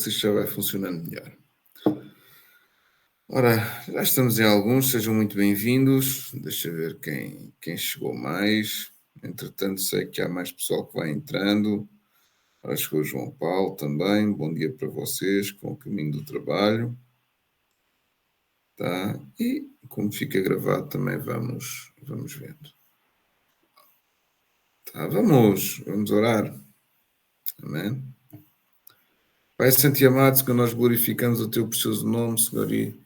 pouco isto já vai funcionando melhor. Ora, já estamos em alguns, sejam muito bem-vindos. Deixa eu ver quem chegou mais. Entretanto, sei que há mais pessoal que vai entrando. Ora, chegou o João Paulo também. Bom dia para vocês, com o caminho do trabalho. Tá? E como fica gravado também vamos vendo. Tá, vamos orar. Amém. Pai Santo e amado, Senhor, nós glorificamos o teu precioso nome, Senhor, e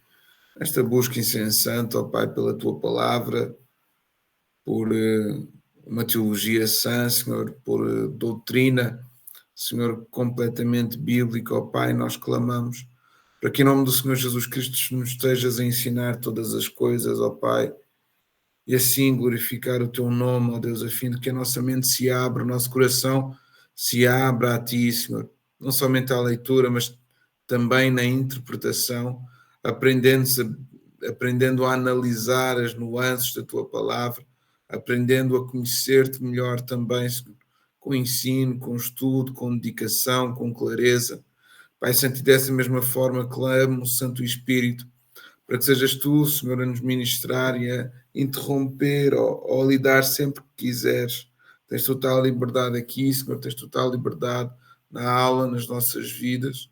esta busca incessante, ó Pai, pela tua palavra, por uma teologia sã, Senhor, por doutrina, Senhor, completamente bíblica, ó Pai, nós clamamos para que em nome do Senhor Jesus Cristo nos estejas a ensinar todas as coisas, ó Pai, e assim glorificar o teu nome, ó Deus, a fim de que a nossa mente se abra, o nosso coração se abra a ti, Senhor, não somente à leitura, mas também na interpretação, aprendendo a analisar as nuances da tua palavra, aprendendo a conhecer-te melhor também, Senhor, com ensino, com estudo, com dedicação, com clareza. Pai Santo, e dessa mesma forma clamo o Santo Espírito, para que sejas tu, Senhor, a nos ministrar e a interromper ou a lidar sempre que quiseres. Tens total liberdade aqui, Senhor, tens total liberdade na aula, nas nossas vidas.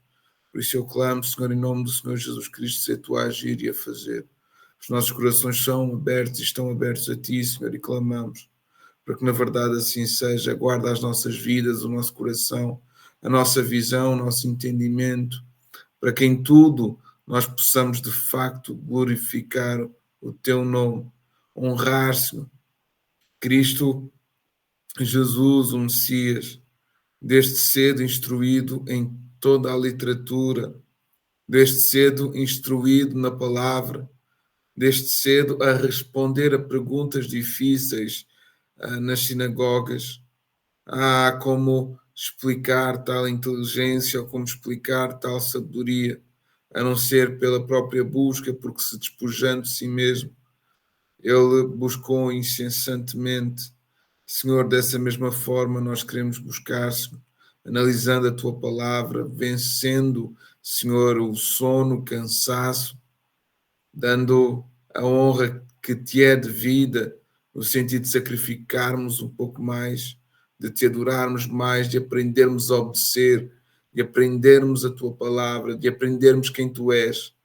Por isso eu clamo, Senhor, em nome do Senhor Jesus Cristo, ser tu a agir e a fazer. Os nossos corações são abertos e estão abertos a ti, Senhor, e clamamos para que na verdade assim seja. Guarda as nossas vidas, o nosso coração, a nossa visão, o nosso entendimento, para que em tudo nós possamos de facto glorificar o teu nome, honrar, Senhor, Cristo Jesus, o Messias, desde cedo instruído em toda a literatura, desde cedo instruído na palavra, desde cedo a responder a perguntas difíceis nas sinagogas. Como explicar tal inteligência ou como explicar tal sabedoria, a não ser pela própria busca, porque se despojando de si mesmo, ele buscou incessantemente. Senhor, dessa mesma forma nós queremos buscar, Senhor, analisando a tua palavra, vencendo, Senhor, o sono, o cansaço, dando a honra que te é devida, no sentido de sacrificarmos um pouco mais, de te adorarmos mais, de aprendermos a obedecer, de aprendermos a tua palavra, de aprendermos quem tu és.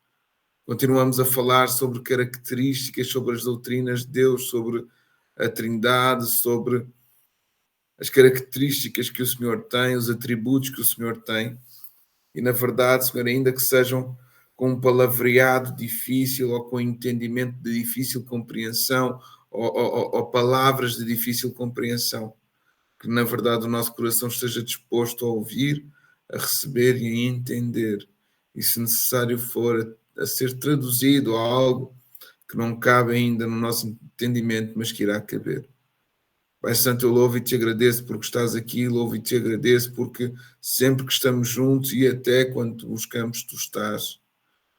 Continuamos a falar sobre características, sobre as doutrinas de Deus, sobre a Trindade, sobre as características que o Senhor tem, os atributos que o Senhor tem. E na verdade, Senhor, ainda que sejam com um palavreado difícil ou com entendimento de difícil compreensão ou palavras de difícil compreensão, que na verdade o nosso coração esteja disposto a ouvir, a receber e a entender, e se necessário for a ser traduzido a algo que não cabe ainda no nosso entendimento, mas que irá caber. Pai Santo, eu louvo e te agradeço porque estás aqui, louvo e te agradeço porque sempre que estamos juntos e até quando te buscamos, tu estás.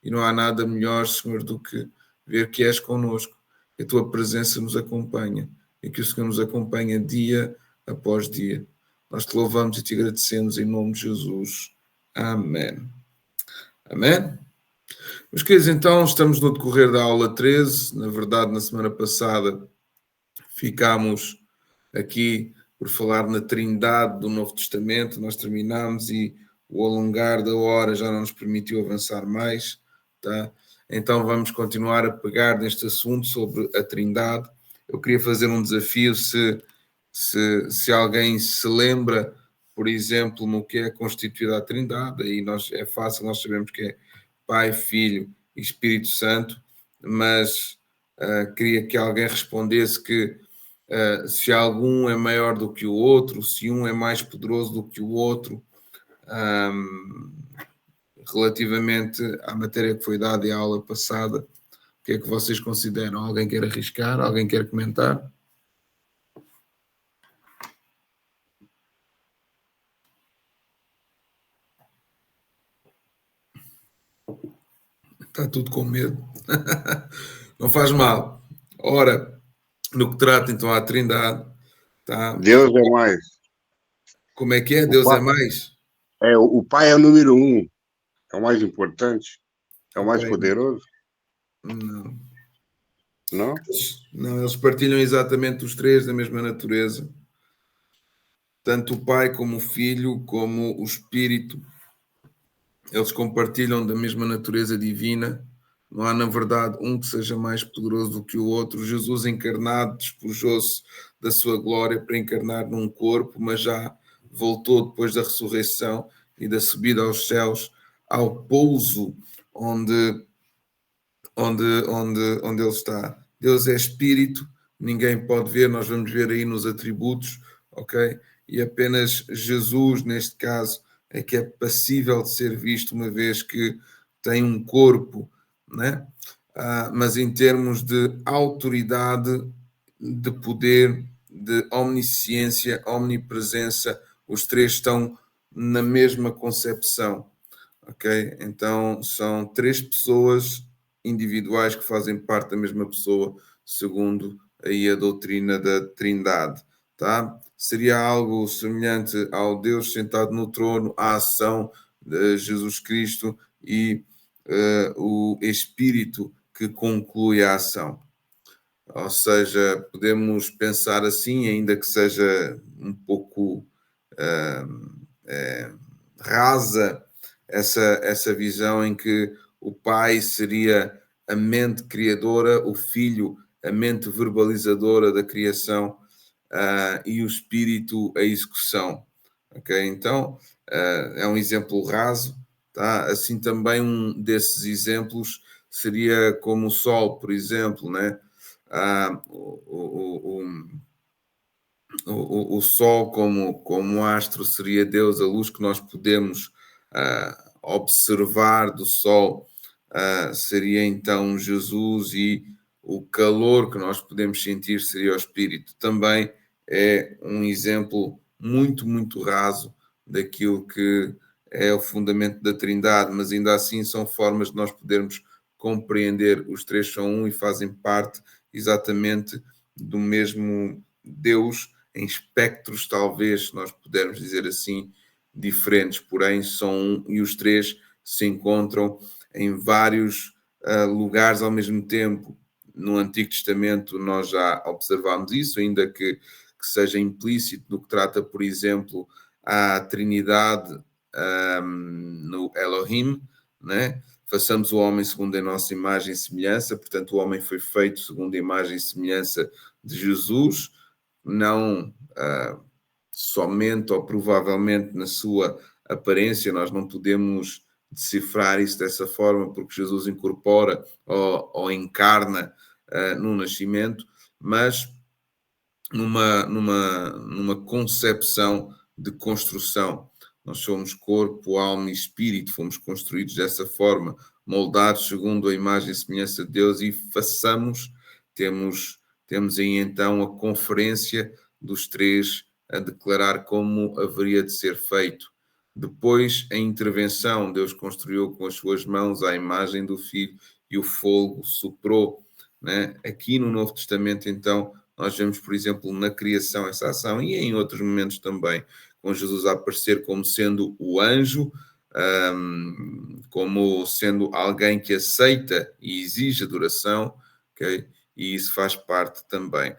E não há nada melhor, Senhor, do que ver que és connosco, que a tua presença nos acompanha e que o Senhor nos acompanha dia após dia. Nós te louvamos e te agradecemos em nome de Jesus. Amém. Amém? Meus queridos, então estamos no decorrer da aula 13. Na verdade, na semana passada ficámos aqui por falar na Trindade do Novo Testamento. Nós terminámos e o alongar da hora já não nos permitiu avançar mais, tá? Então vamos continuar a pegar neste assunto sobre a Trindade. Eu queria fazer um desafio, se alguém se lembra, por exemplo, no que é constituída a Trindade, aí é fácil, nós sabemos que é Pai, Filho e Espírito Santo, mas queria que alguém respondesse que se algum é maior do que o outro, se um é mais poderoso do que o outro, relativamente à matéria que foi dada e à aula passada. O que é que vocês consideram? Alguém quer arriscar? Alguém quer comentar? Está tudo com medo. Não faz mal. Ora, no que trata então à Trindade, tá? Deus é mais. Como é que é? Deus é mais? O Pai é o número 1. É o mais importante? É o mais Ok? poderoso? Não. Não? Não, eles partilham exatamente os três da mesma natureza. Tanto o Pai como o Filho, como o Espírito, eles compartilham da mesma natureza divina. Não há, na verdade, um que seja mais poderoso do que o outro. Jesus encarnado despojou-se da sua glória para encarnar num corpo, mas já voltou depois da ressurreição e da subida aos céus, ao pouso onde onde ele está. Deus é espírito, ninguém pode ver, nós vamos ver aí nos atributos, ok? E apenas Jesus, neste caso, é que é passível de ser visto, uma vez que tem um corpo, né? Mas em termos de autoridade, de poder, de omnisciência, omnipresença, os três estão na mesma concepção, ok? Então são três pessoas individuais que fazem parte da mesma pessoa, segundo aí a doutrina da Trindade, tá? Seria algo semelhante ao Deus sentado no trono, a ação de Jesus Cristo e o Espírito que conclui a ação. Ou seja, podemos pensar assim, ainda que seja um pouco rasa essa visão em que o pai seria a mente criadora, o filho a mente verbalizadora da criação, e o espírito a execução. Ok? Então, é um exemplo raso, tá? Assim também um desses exemplos seria como o Sol, por exemplo, né? O Sol como astro seria Deus, a luz que nós podemos observar do Sol seria então Jesus, e o calor que nós podemos sentir seria o Espírito. Também é um exemplo muito, muito raso daquilo que é o fundamento da Trindade, mas ainda assim são formas de nós podermos compreender. Os três são um e fazem parte exatamente do mesmo Deus, em espectros, talvez, se nós pudermos dizer assim, diferentes, porém são um, e os três se encontram em vários lugares ao mesmo tempo. No Antigo Testamento nós já observamos isso, ainda que seja implícito no que trata, por exemplo, a Trindade no Elohim, né? Façamos o homem segundo a nossa imagem e semelhança, portanto o homem foi feito segundo a imagem e semelhança de Jesus, não somente ou provavelmente na sua aparência. Nós não podemos decifrar isso dessa forma, porque Jesus incorpora ou encarna no nascimento, mas numa concepção de construção. Nós somos corpo, alma e espírito, fomos construídos dessa forma, moldados segundo a imagem e semelhança de Deus, e temos aí então a conferência dos três a declarar como haveria de ser feito. Depois, a intervenção, Deus construiu com as suas mãos a imagem do Filho e o fogo soprou, né? Aqui no Novo Testamento, então, nós vemos, por exemplo, na criação essa ação, e em outros momentos também, com Jesus a aparecer como sendo o anjo, como sendo alguém que aceita e exige adoração, ok? E isso faz parte também.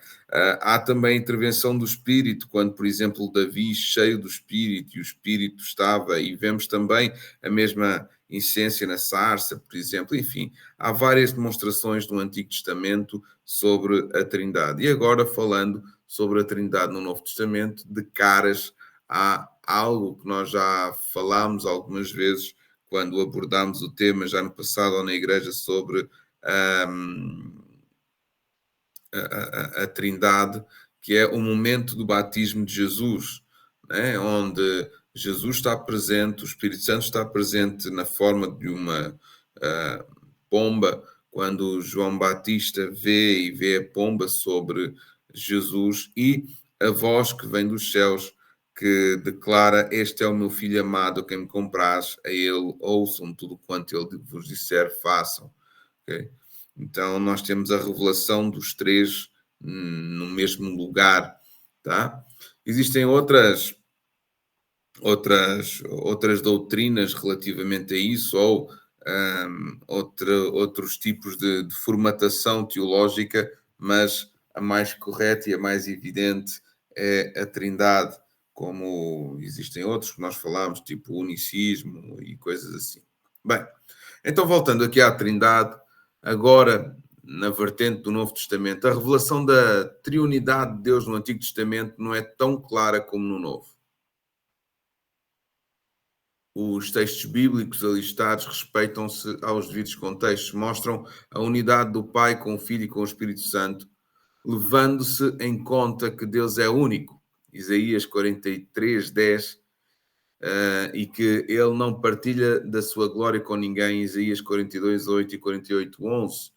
Há também a intervenção do Espírito, quando, por exemplo, Davi, cheio do Espírito, e o Espírito estava, e vemos também a mesma essência na sarça, por exemplo. Enfim, há várias demonstrações no Antigo Testamento sobre a Trindade. E agora, falando sobre a Trindade no Novo Testamento, de caras a algo que nós já falámos algumas vezes quando abordámos o tema já no passado ou na igreja sobre a Trindade, que é o momento do batismo de Jesus, né? Onde Jesus está presente, o Espírito Santo está presente na forma de uma pomba, quando João Batista vê a pomba sobre Jesus, e a voz que vem dos céus que declara: este é o meu filho amado, quem me compraz, a ele ouçam tudo quanto ele vos disser, façam. Okay? Então nós temos a revelação dos três no mesmo lugar, tá? Existem outras doutrinas relativamente a isso, ou outros tipos de formatação teológica, mas a mais correta e a mais evidente é a Trindade, como existem outros que nós falamos, tipo o unicismo e coisas assim. Bem, então voltando aqui à Trindade, agora na vertente do Novo Testamento, a revelação da triunidade de Deus no Antigo Testamento não é tão clara como no Novo. Os textos bíblicos alistados respeitam-se aos devidos contextos, mostram a unidade do Pai com o Filho e com o Espírito Santo, levando-se em conta que Deus é único, Isaías 43, 10, e que ele não partilha da sua glória com ninguém, Isaías 42, 8 e 48, 11.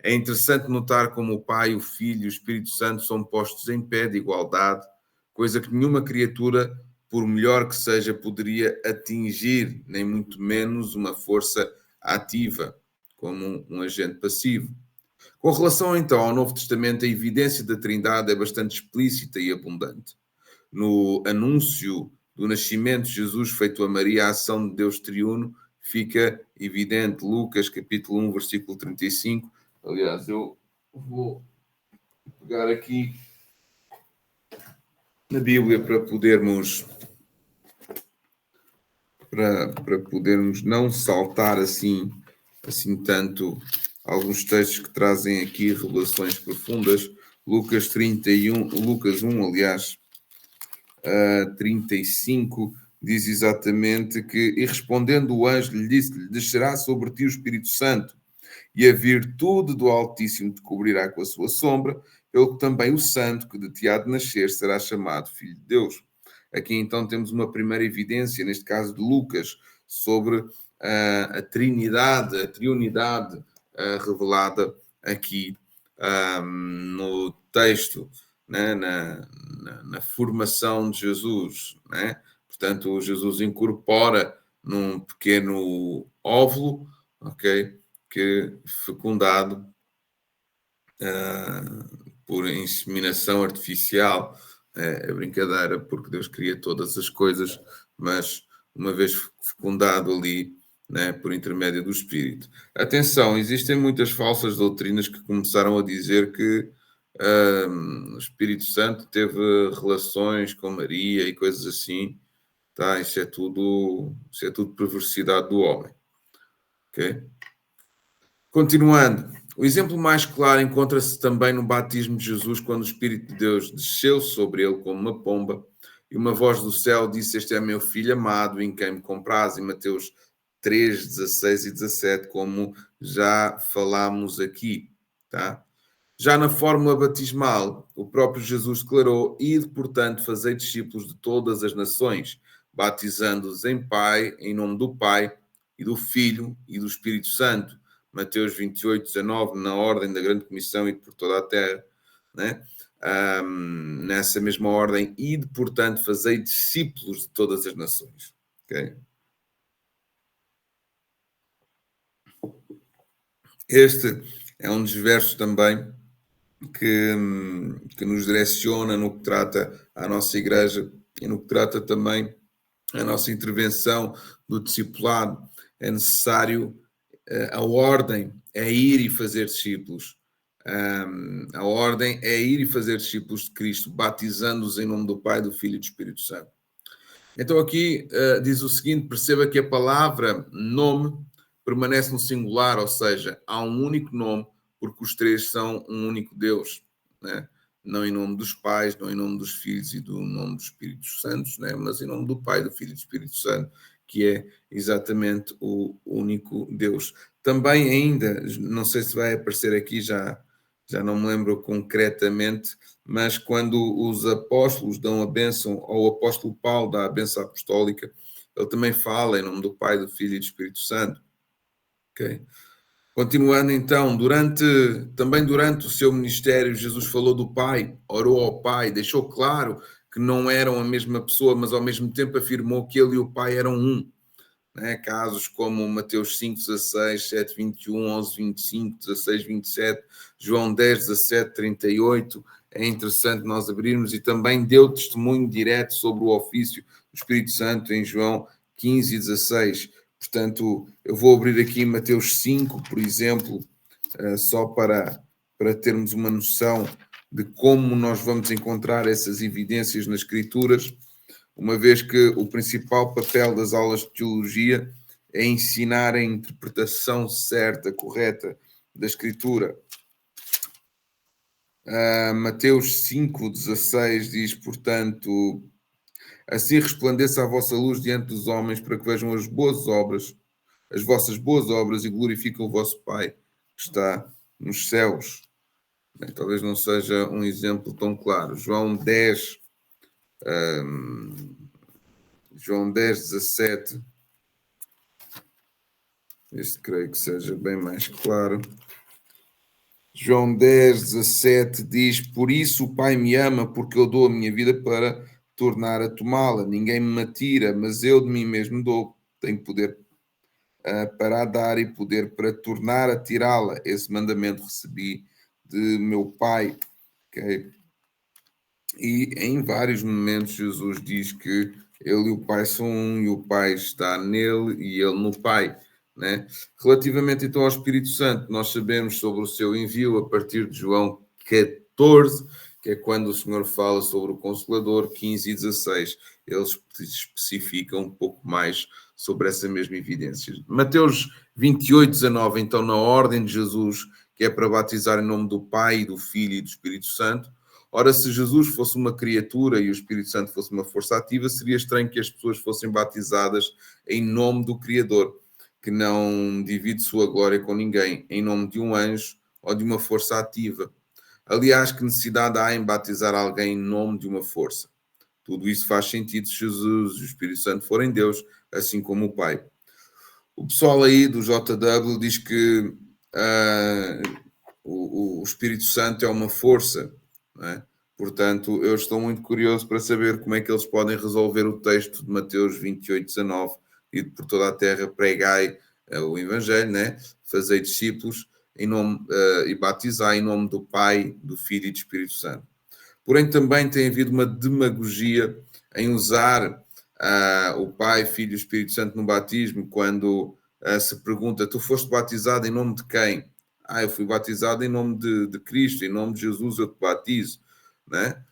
É interessante notar como o Pai, o Filho e o Espírito Santo são postos em pé de igualdade, coisa que nenhuma criatura, por melhor que seja, poderia atingir, nem muito menos uma força ativa, como um agente passivo. Com relação então ao Novo Testamento, a evidência da Trindade é bastante explícita e abundante. No anúncio do nascimento de Jesus feito a Maria, a ação de Deus triuno fica evidente. Lucas capítulo 1, versículo 35. Aliás, eu vou pegar aqui na Bíblia para podermos não saltar assim tanto alguns textos que trazem aqui revelações profundas. Lucas 1, aliás, 35, diz exatamente que, e respondendo o anjo, lhe disse-lhe: descerá sobre ti o Espírito Santo, e a virtude do Altíssimo te cobrirá com a sua sombra, pelo que também o santo que de ti há de nascer será chamado Filho de Deus. Aqui então temos uma primeira evidência, neste caso de Lucas, sobre a Trinidade, a triunidade revelada aqui no texto, né, na formação de Jesus, né? Portanto, Jesus incorpora num pequeno óvulo, ok? Que fecundado por inseminação artificial, é brincadeira, porque Deus cria todas as coisas, mas uma vez fecundado ali, né, por intermédio do Espírito. Atenção, existem muitas falsas doutrinas que começaram a dizer que o Espírito Santo teve relações com Maria e coisas assim, tá? Isso é tudo perversidade do homem, ok? Continuando, o exemplo mais claro encontra-se também no batismo de Jesus, quando o Espírito de Deus desceu sobre ele como uma pomba, e uma voz do céu disse: este é meu filho amado, em quem me compraz, em Mateus 3, 16 e 17, como já falámos aqui, tá? Já na fórmula batismal, o próprio Jesus declarou: ide, portanto, fazei discípulos de todas as nações, batizando-os em nome do Pai, e do Filho, e do Espírito Santo. Mateus 28, 19, na ordem da grande comissão e por toda a terra, né? Nessa mesma ordem, ide, portanto, fazei discípulos de todas as nações. Okay? Este é um dos versos também que nos direciona no que trata a nossa igreja e no que trata também a nossa intervenção do discipulado. É necessário, a ordem é ir e fazer discípulos. A ordem é ir e fazer discípulos de Cristo, batizando-os em nome do Pai, do Filho e do Espírito Santo. Então aqui diz o seguinte: perceba que a palavra nome permanece no singular, ou seja, há um único nome, porque os três são um único Deus, né? Não em nome dos pais, não em nome dos filhos e do nome dos Espíritos Santos, né? Mas em nome do Pai, do Filho e do Espírito Santo, que é exatamente o único Deus. Também ainda, não sei se vai aparecer aqui, já não me lembro concretamente, mas quando os apóstolos dão a bênção, ou o apóstolo Paulo dá a bênção apostólica, ele também fala em nome do Pai, do Filho e do Espírito Santo. Okay? Continuando então, também durante o seu ministério, Jesus falou do Pai, orou ao Pai, deixou claro que não eram a mesma pessoa, mas ao mesmo tempo afirmou que ele e o Pai eram um. Né? Casos como Mateus 5, 16, 7, 21, 11, 25, 16, 27, João 10, 17, 38. É interessante nós abrirmos, e também deu testemunho direto sobre o ofício Espírito Santo em João 15 e 16. Portanto, eu vou abrir aqui Mateus 5, por exemplo, só para termos uma noção de como nós vamos encontrar essas evidências nas Escrituras, uma vez que o principal papel das aulas de teologia é ensinar a interpretação certa, correta da Escritura. Mateus 5,16 diz, portanto, assim resplandeça a vossa luz diante dos homens, para que vejam as vossas boas obras, e glorifiquem o vosso Pai que está nos céus. Bem, talvez não seja um exemplo tão claro. João 10, 17. Este creio que seja bem mais claro. João 10, 17 diz, por isso o Pai me ama, porque eu dou a minha vida para tornar a tomá-la. Ninguém me tira, mas eu de mim mesmo dou. Tenho poder para a dar e poder para tornar a tirá-la. Esse mandamento recebi de meu Pai. Okay? E em vários momentos Jesus diz que ele e o Pai são um, e o Pai está nele e ele no Pai. Né? Relativamente então ao Espírito Santo, nós sabemos sobre o seu envio a partir de João 14, que é quando o Senhor fala sobre o Consolador, 15 e 16. Eles especificam um pouco mais sobre essa mesma evidência. Mateus 28, 19, então, na ordem de Jesus, que é para batizar em nome do Pai, do Filho e do Espírito Santo. Ora, se Jesus fosse uma criatura e o Espírito Santo fosse uma força ativa, seria estranho que as pessoas fossem batizadas em nome do Criador, que não divide sua glória com ninguém, em nome de um anjo ou de uma força ativa. Aliás, que necessidade há em batizar alguém em nome de uma força? Tudo isso faz sentido se Jesus e o Espírito Santo forem Deus, assim como o Pai. O pessoal aí do JW diz que o Espírito Santo é uma força, não é? Portanto, eu estou muito curioso para saber como é que eles podem resolver o texto de Mateus 28, 19, e por toda a terra pregai o Evangelho, né? Fazei discípulos em nome, e batizai em nome do Pai, do Filho e do Espírito Santo. Porém, também tem havido uma demagogia em usar o Pai, Filho e Espírito Santo no batismo, quando se pergunta, tu foste batizado em nome de quem? Eu fui batizado em nome de Cristo, em nome de Jesus eu te batizo, né?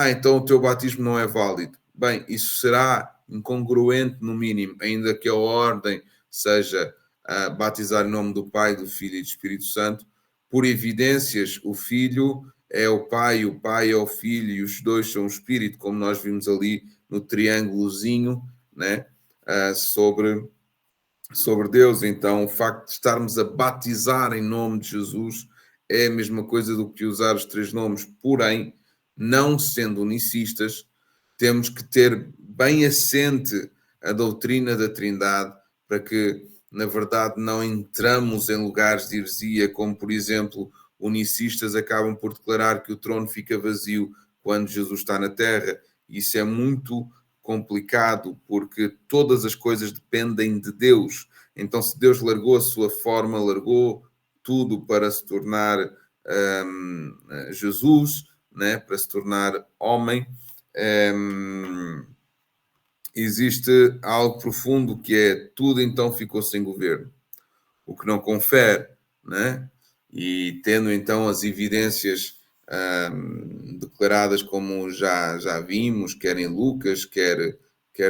Então o teu batismo não é válido. Bem, isso será incongruente no mínimo, ainda que a ordem seja batizar em nome do Pai, do Filho e do Espírito Santo. Por evidências, o Filho é o Pai é o Filho, e os dois são o Espírito, como nós vimos ali no triângulozinho, né? sobre Deus. Então, o facto de estarmos a batizar em nome de Jesus é a mesma coisa do que usar os três nomes, porém, não sendo unicistas, temos que ter bem assente a doutrina da Trindade para que, na verdade, não entramos em lugares de heresia, como, por exemplo, unicistas acabam por declarar que o trono fica vazio quando Jesus está na terra. Isso é muito complicado, porque todas as coisas dependem de Deus. Então, se Deus largou a sua forma, largou tudo para se tornar Jesus, né? Para se tornar homem, existe algo profundo que é tudo então ficou sem governo, o que não confere, né? E tendo então as evidências declaradas como já vimos, quer em Lucas, quer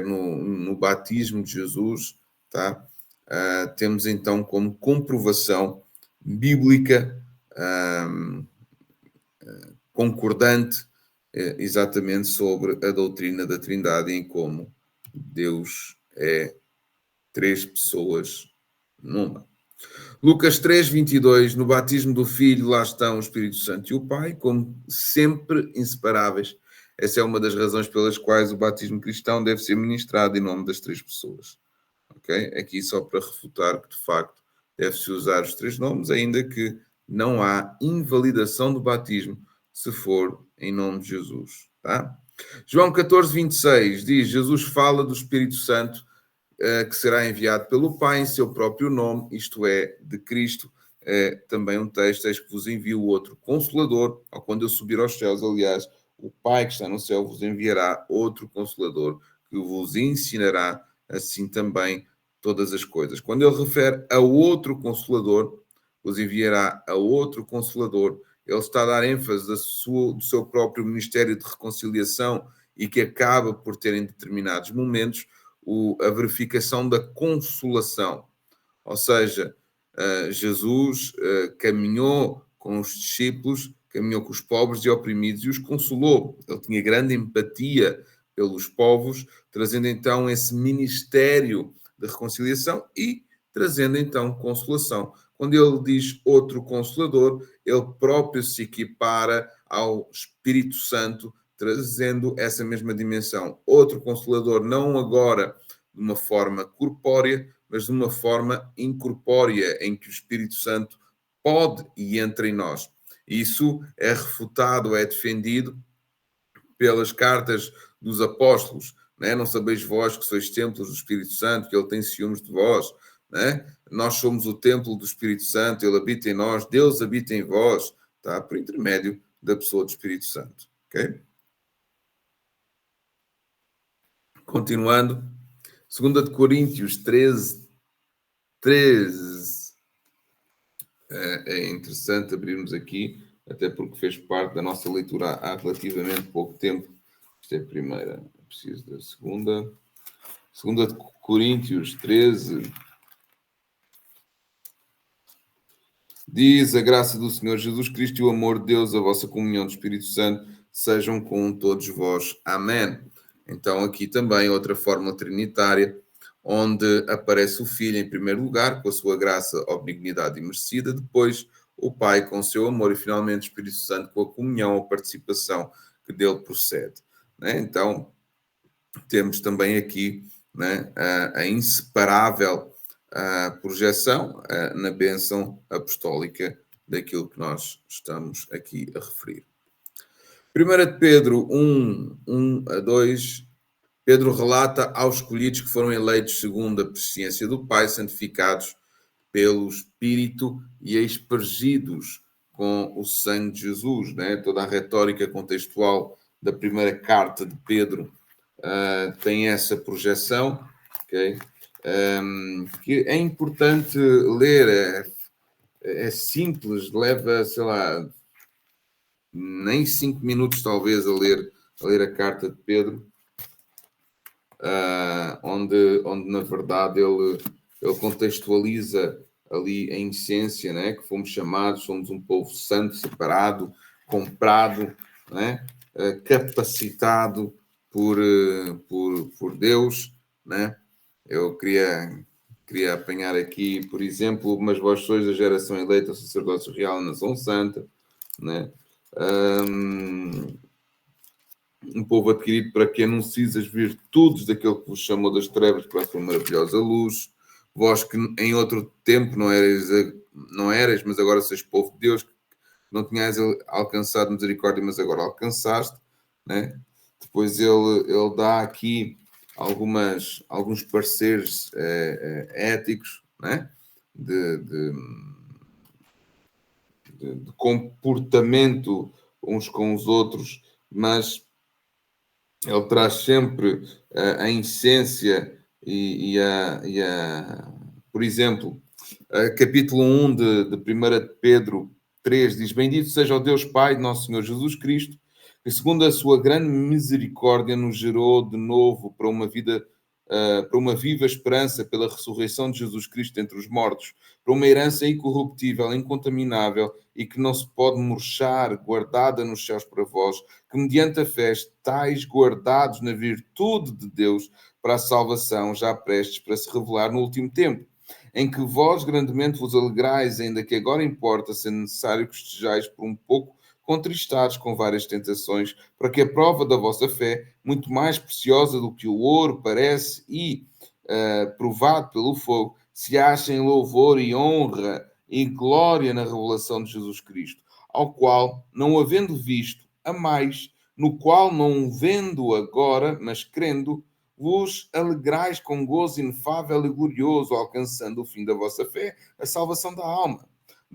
no batismo de Jesus, tá? Temos então como comprovação bíblica concordante exatamente sobre a doutrina da Trindade e em como Deus é três pessoas numa. Lucas 3, 22, no batismo do Filho, lá estão o Espírito Santo e o Pai, como sempre inseparáveis. Essa é uma das razões pelas quais o batismo cristão deve ser ministrado em nome das três pessoas. Okay? Aqui só para refutar que, de facto, deve-se usar os três nomes, ainda que não há invalidação do batismo se for em nome de Jesus. Tá? João 14, 26 diz, Jesus fala do Espírito Santo que será enviado pelo Pai em seu próprio nome, isto é, de Cristo. Também um texto, eis que vos envio outro Consolador, ou quando eu subir aos céus, aliás, o Pai que está no céu vos enviará outro Consolador que vos ensinará assim também todas as coisas. Quando ele refere a outro Consolador, vos enviará a outro Consolador, ele está a dar ênfase do seu próprio ministério de reconciliação e que acaba por ter em determinados momentos a verificação da consolação. Ou seja, Jesus caminhou com os discípulos, caminhou com os pobres e oprimidos e os consolou. Ele tinha grande empatia pelos povos, trazendo então esse ministério de reconciliação e trazendo então consolação. Quando ele diz outro consolador, ele próprio se equipara ao Espírito Santo, trazendo essa mesma dimensão. Outro consolador, não agora de uma forma corpórea, mas de uma forma incorpórea, em que o Espírito Santo pode e entra em nós. Isso é refutado, é defendido pelas cartas dos apóstolos. Não sabeis vós que sois templos do Espírito Santo, que ele tem ciúmes de vós. Nós somos o templo do Espírito Santo, ele habita em nós, Deus habita em vós, tá? Por intermédio da pessoa do Espírito Santo. Okay? Continuando, 2 Coríntios 13. É interessante abrirmos aqui, até porque fez parte da nossa leitura há relativamente pouco tempo. Isto é a primeira, preciso da segunda. 2 Coríntios 13. Diz: a graça do Senhor Jesus Cristo e o amor de Deus, a vossa comunhão do Espírito Santo, sejam com todos vós. Amém. Então aqui também outra fórmula trinitária, onde aparece o Filho em primeiro lugar, com a sua graça, benignidade e merecida, depois o Pai com o seu amor e finalmente o Espírito Santo com a comunhão, a participação que dele procede. Então temos também aqui a inseparável projeção na bênção apostólica daquilo que nós estamos aqui a referir. 1 de Pedro 1-2, Pedro relata aos escolhidos que foram eleitos segundo a presciência do Pai, santificados pelo Espírito e aspergidos com o sangue de Jesus. Toda a retórica contextual da primeira carta de Pedro tem essa projeção, ok? Que é importante ler, é simples, leva, sei lá, nem 5 minutos talvez a ler a carta de Pedro, onde na verdade ele contextualiza ali a essência, que fomos chamados, somos um povo santo, separado, comprado, capacitado por Deus. Eu queria apanhar aqui, por exemplo, mas vós sois a geração eleita, o sacerdócio real, a nação santa, um povo adquirido para que anuncies as virtudes daquele que vos chamou das trevas para a sua maravilhosa luz. Vós que em outro tempo não eras, mas agora sois povo de Deus, que não tinhas alcançado misericórdia, mas agora alcançaste. Depois ele dá aqui alguns pareceres éticos, de comportamento uns com os outros, mas ele traz sempre a essência por exemplo, capítulo 1 de 1 Pedro 3 diz: bendito seja o Deus Pai de nosso Senhor Jesus Cristo, que segundo a sua grande misericórdia nos gerou de novo para uma viva esperança pela ressurreição de Jesus Cristo entre os mortos, para uma herança incorruptível, incontaminável e que não se pode murchar, guardada nos céus para vós, que mediante a fé estáis guardados na virtude de Deus para a salvação, já prestes para se revelar no último tempo, em que vós grandemente vos alegrais, ainda que agora importa, sendo necessário que estejais por um pouco contristados com várias tentações, para que a prova da vossa fé, muito mais preciosa do que o ouro parece e provado pelo fogo, se ache em louvor e honra e glória na revelação de Jesus Cristo, ao qual, não havendo visto, amais, no qual não vendo agora, mas crendo, vos alegrais com gozo inefável e glorioso, alcançando o fim da vossa fé, a salvação da alma.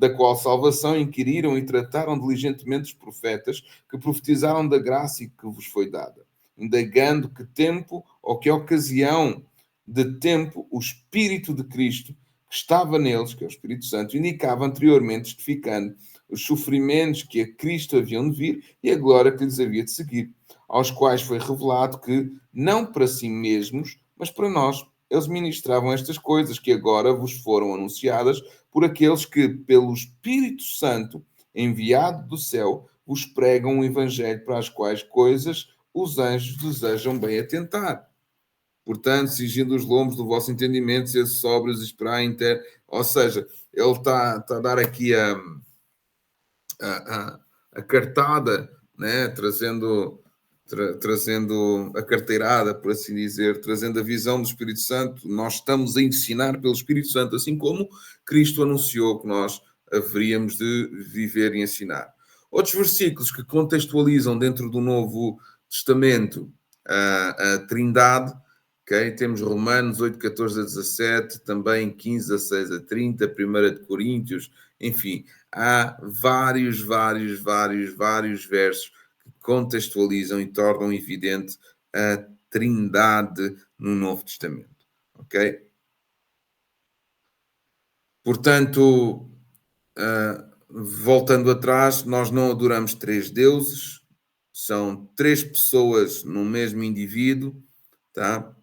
da qual salvação inquiriram e trataram diligentemente os profetas que profetizaram da graça que vos foi dada, indagando que tempo ou que ocasião de tempo o Espírito de Cristo que estava neles, que é o Espírito Santo, indicava anteriormente, justificando os sofrimentos que a Cristo haviam de vir e a glória que lhes havia de seguir, aos quais foi revelado que, não para si mesmos, mas para nós, eles ministravam estas coisas que agora vos foram anunciadas por aqueles que, pelo Espírito Santo, enviado do céu, vos pregam o Evangelho, para as quais coisas os anjos desejam bem atentar. Portanto, cingindo os lombos do vosso entendimento, ser sóbrios e esperar inter... Ou seja, ele está a dar aqui a cartada, né? trazendo a carteirada, por assim dizer, trazendo a visão do Espírito Santo. Nós estamos a ensinar pelo Espírito Santo, assim como Cristo anunciou que nós haveríamos de viver e ensinar. Outros versículos que contextualizam dentro do Novo Testamento a Trindade. Okay? Temos Romanos 8, 14 a 17, também 15, 16 a 30, 1 de Coríntios, enfim, há vários versos que contextualizam e tornam evidente a Trindade no Novo Testamento. Ok? Portanto, voltando atrás, nós não adoramos três deuses, são três pessoas no mesmo indivíduo, tá?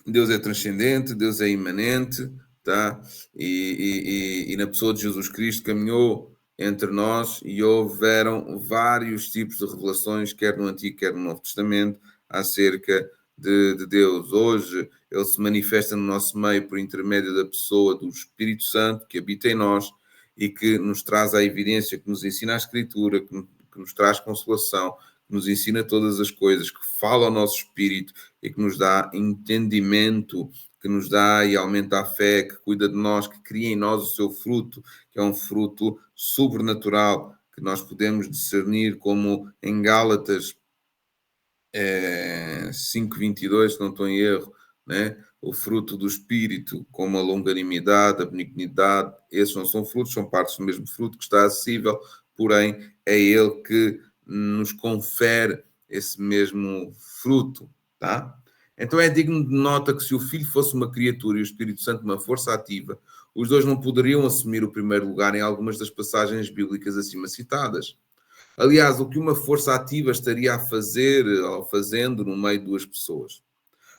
Deus é transcendente, Deus é imanente, tá? E na pessoa de Jesus Cristo caminhou entre nós e houveram vários tipos de revelações, quer no Antigo, quer no Novo Testamento, acerca de Deus. Hoje ele se manifesta no nosso meio por intermédio da pessoa do Espírito Santo que habita em nós e que nos traz a evidência, que nos ensina a Escritura, que nos traz consolação, que nos ensina todas as coisas, que fala ao nosso espírito e que nos dá entendimento, que nos dá e aumenta a fé, que cuida de nós, que cria em nós o seu fruto, que é um fruto sobrenatural, que nós podemos discernir como em Gálatas 5:22, se não estou em erro, né? O fruto do Espírito, como a longanimidade, a benignidade, esses não são frutos, são partes do mesmo fruto que está acessível, porém é ele que nos confere esse mesmo fruto, tá? Então é digno de nota que se o Filho fosse uma criatura e o Espírito Santo uma força ativa, os dois não poderiam assumir o primeiro lugar em algumas das passagens bíblicas acima citadas. Aliás, o que uma força ativa estaria a fazer ou fazendo no meio de duas pessoas?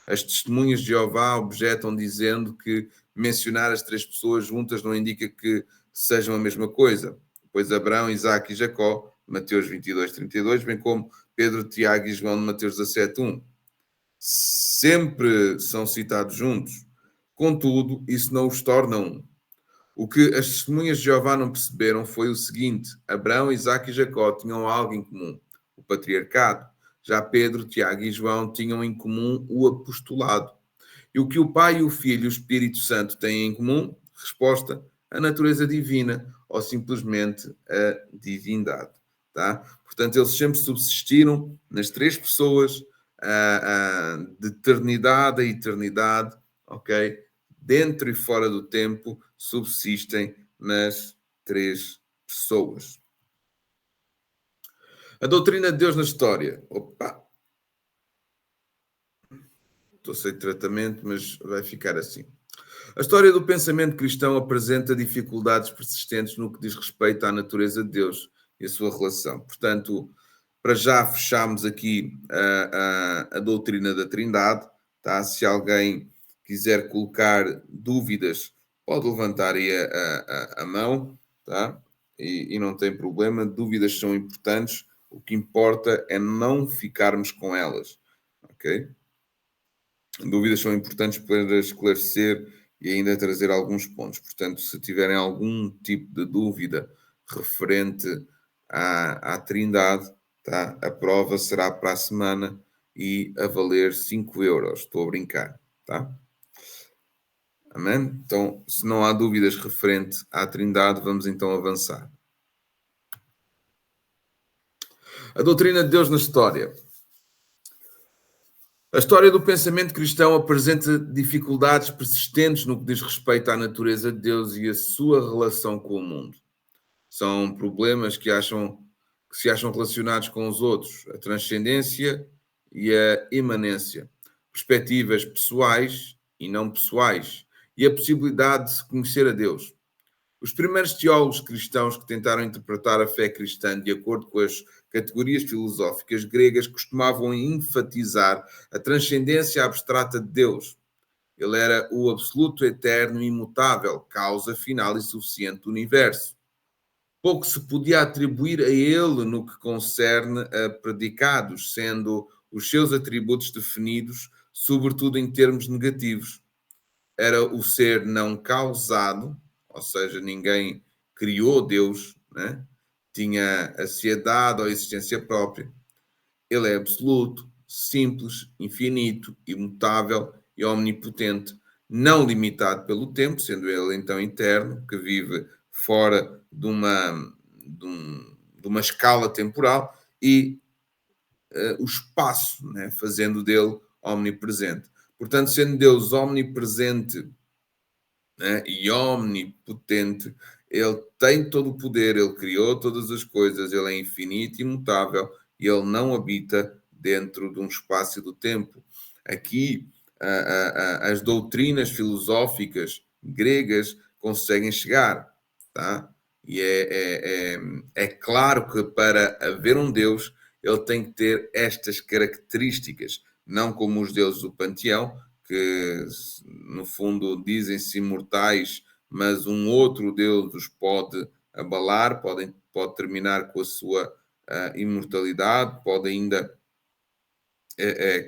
As testemunhas de Jeová objetam dizendo que mencionar as três pessoas juntas não indica que sejam a mesma coisa, pois Abraão, Isaac e Jacó, Mateus 22, 32, bem como Pedro, Tiago e João de Mateus 17, 1, sempre são citados juntos. Contudo, isso não os torna um. O que as testemunhas de Jeová não perceberam foi o seguinte: Abraão, Isaac e Jacó tinham algo em comum, o patriarcado. Já Pedro, Tiago e João tinham em comum o apostolado. E o que o Pai, o Filho e o Espírito Santo têm em comum? Resposta: a natureza divina ou simplesmente a divindade. Tá? Portanto, eles sempre subsistiram nas três pessoas, de eternidade a eternidade, ok? Dentro e fora do tempo, subsistem nas três pessoas. A doutrina de Deus na história. Opa! Estou sem tratamento, mas vai ficar assim. A história do pensamento cristão apresenta dificuldades persistentes no que diz respeito à natureza de Deus e a sua relação. Portanto, para já fechamos aqui a doutrina da Trindade. Tá? Se alguém quiser colocar dúvidas, pode levantar aí a mão, tá? E não tem problema. Dúvidas são importantes. O que importa é não ficarmos com elas. Ok? Dúvidas são importantes para esclarecer e ainda trazer alguns pontos. Portanto, se tiverem algum tipo de dúvida referente à Trindade, tá? A prova será para a semana e a valer 5€. Estou a brincar, tá? Amém? Então, se não há dúvidas referente à Trindade, vamos então avançar. A doutrina de Deus na história. A história do pensamento cristão apresenta dificuldades persistentes no que diz respeito à natureza de Deus e a sua relação com o mundo. São problemas que se acham relacionados com os outros, a transcendência e a imanência, perspectivas pessoais e não pessoais, e a possibilidade de se conhecer a Deus. Os primeiros teólogos cristãos que tentaram interpretar a fé cristã de acordo com as categorias filosóficas gregas costumavam enfatizar a transcendência abstrata de Deus. Ele era o absoluto, eterno e imutável, causa final e suficiente do universo. Pouco se podia atribuir a ele no que concerne a predicados, sendo os seus atributos definidos, sobretudo em termos negativos. Era o ser não causado, ou seja, ninguém criou Deus, né? Tinha ansiedade ou existência própria. Ele é absoluto, simples, infinito, imutável e omnipotente, não limitado pelo tempo, sendo ele então eterno, que vive fora de uma escala temporal, e o espaço, né? Fazendo dele omnipresente. Portanto, sendo Deus omnipresente, né, e omnipotente, ele tem todo o poder, ele criou todas as coisas, ele é infinito e imutável e ele não habita dentro de um espaço e do tempo. Aqui, as doutrinas filosóficas gregas conseguem chegar, tá? E é claro que para haver um Deus, ele tem que ter estas características, não como os deuses do panteão, que no fundo dizem-se imortais, mas um outro Deus os pode abalar, pode terminar com a sua imortalidade, pode ainda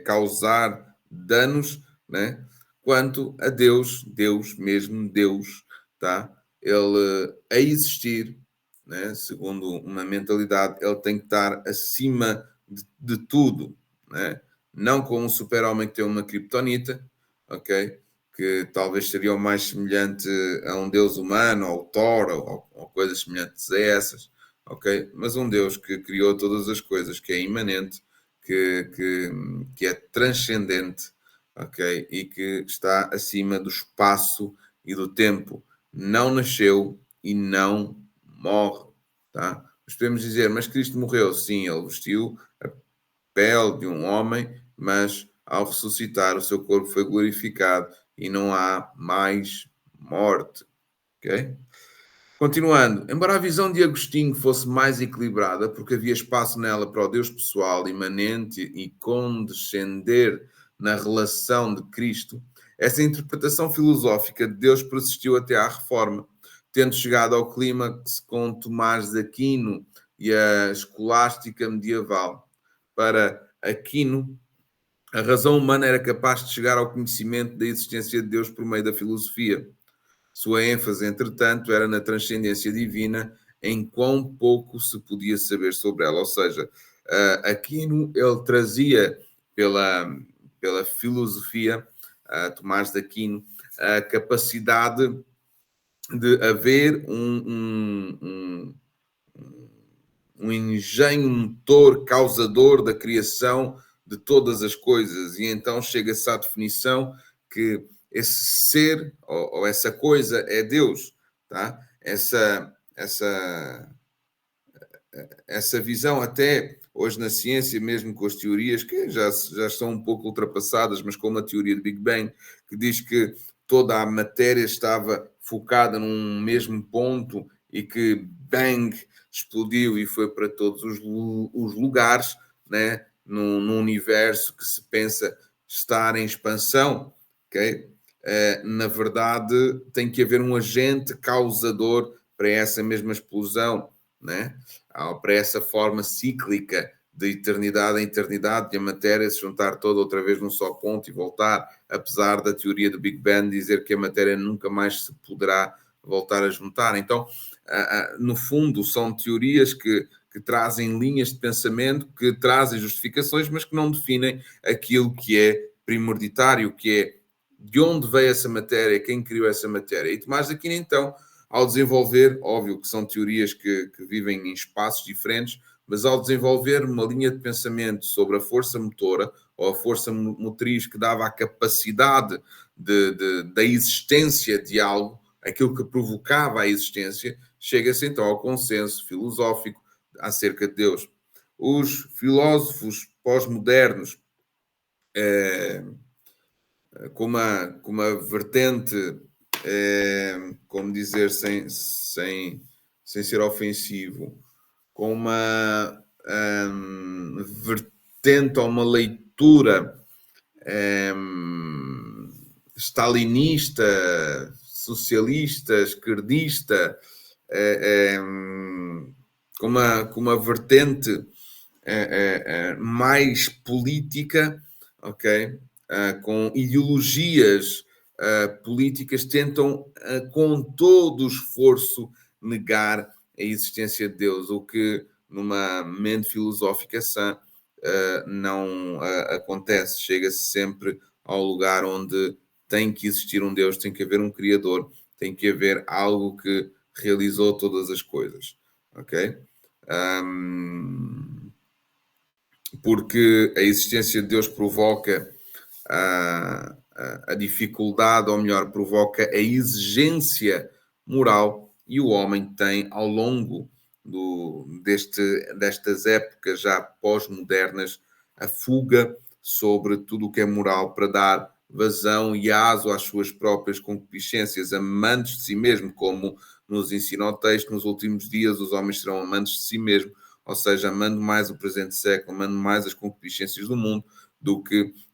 causar danos, né? Quanto a Deus, Deus mesmo, Deus, tá? Ele a existir, né? Segundo uma mentalidade, ele tem que estar acima de tudo, né? Não como um super-homem que tem uma criptonita, ok? Que talvez seria o mais semelhante a um deus humano, ou Thor, ou coisas semelhantes a essas, ok? Mas um Deus que criou todas as coisas, que é imanente, que é transcendente, ok? E que está acima do espaço e do tempo. Não nasceu e não morre, tá? Mas podemos dizer, mas Cristo morreu. Sim, ele vestiu a pele de um homem, mas ao ressuscitar o seu corpo foi glorificado e não há mais morte, ok? Continuando, embora a visão de Agostinho fosse mais equilibrada, porque havia espaço nela para o Deus pessoal, imanente e condescender na relação de Cristo, essa interpretação filosófica de Deus persistiu até à Reforma, tendo chegado ao clímax com Tomás de Aquino e a escolástica medieval. Para Aquino, a razão humana era capaz de chegar ao conhecimento da existência de Deus por meio da filosofia. Sua ênfase, entretanto, era na transcendência divina, em quão pouco se podia saber sobre ela. Ou seja, Aquino, ele trazia pela filosofia, Tomás de Aquino, a capacidade de haver um engenho motor causador da criação de todas as coisas. E então chega-se à definição que esse ser ou essa coisa é Deus, tá? Essa visão até hoje na ciência, mesmo com as teorias que já estão um pouco ultrapassadas, mas como a teoria do Big Bang, que diz que toda a matéria estava focada num mesmo ponto e que bang, explodiu e foi para todos os lugares, né? Num universo que se pensa estar em expansão, ok? Na verdade, tem que haver um agente causador para essa mesma explosão, né? Para essa forma cíclica de eternidade em eternidade, de a matéria se juntar toda outra vez num só ponto e voltar, apesar da teoria do Big Bang dizer que a matéria nunca mais se poderá voltar a juntar. Então, no fundo, são teorias que trazem linhas de pensamento, que trazem justificações, mas que não definem aquilo que é primordiário, que é de onde veio essa matéria, quem criou essa matéria. E Tomás de Aquino, então, ao desenvolver, óbvio que são teorias que vivem em espaços diferentes, mas ao desenvolver uma linha de pensamento sobre a força motora ou a força motriz que dava a capacidade da existência de algo, aquilo que provocava a existência, chega-se então ao consenso filosófico acerca de Deus. Os filósofos pós-modernos, com uma vertente, como dizer, sem ser ofensivo, com uma vertente ou uma leitura stalinista, socialista, esquerdista, com uma vertente mais política, ok? Com ideologias políticas, tentam com todo o esforço negar a existência de Deus, o que numa mente filosófica sã não acontece. Chega-se sempre ao lugar onde tem que existir um Deus, tem que haver um Criador, tem que haver algo que realizou todas as coisas, ok? Porque a existência de Deus provoca a dificuldade, ou melhor, provoca a exigência moral, e o homem tem, ao longo destas épocas já pós-modernas, a fuga sobre tudo o que é moral para dar vazão e aso às suas próprias concupiscências, amantes de si mesmo, como nos ensina o texto: nos últimos dias os homens serão amantes de si mesmo, ou seja, amando mais o presente século, amando mais as concupiscências do mundo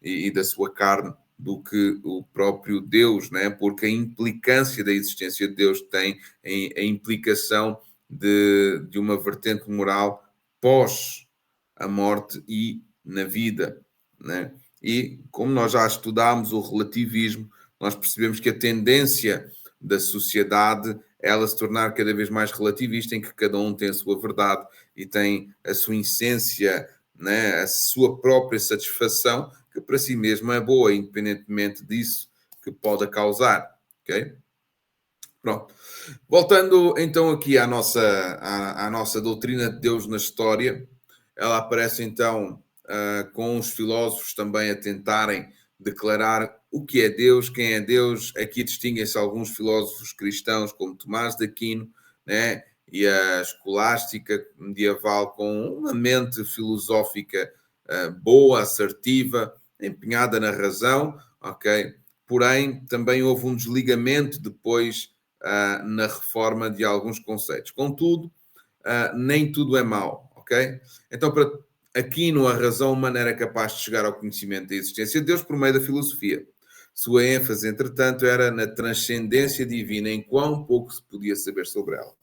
e da sua carne, do que o próprio Deus, né? Porque a implicância da existência de Deus tem a implicação de uma vertente moral pós a morte e na vida, né? E como nós já estudámos o relativismo, nós percebemos que a tendência da sociedade é ela se tornar cada vez mais relativista, em que cada um tem a sua verdade e tem a sua essência, né, a sua própria satisfação, que para si mesma é boa, independentemente disso que pode causar, ok? Pronto. Voltando então aqui à nossa doutrina de Deus na história, ela aparece então com os filósofos também a tentarem declarar o que é Deus, quem é Deus. Aqui distinguem-se alguns filósofos cristãos, como Tomás de Aquino, né? E a escolástica medieval, com uma mente filosófica boa, assertiva, empenhada na razão, ok? Porém, também houve um desligamento depois na reforma de alguns conceitos. Contudo, nem tudo é mau, ok? Então, para Aquino, a razão humana era capaz de chegar ao conhecimento da existência de Deus por meio da filosofia. Sua ênfase, entretanto, era na transcendência divina, em quão pouco se podia saber sobre ela.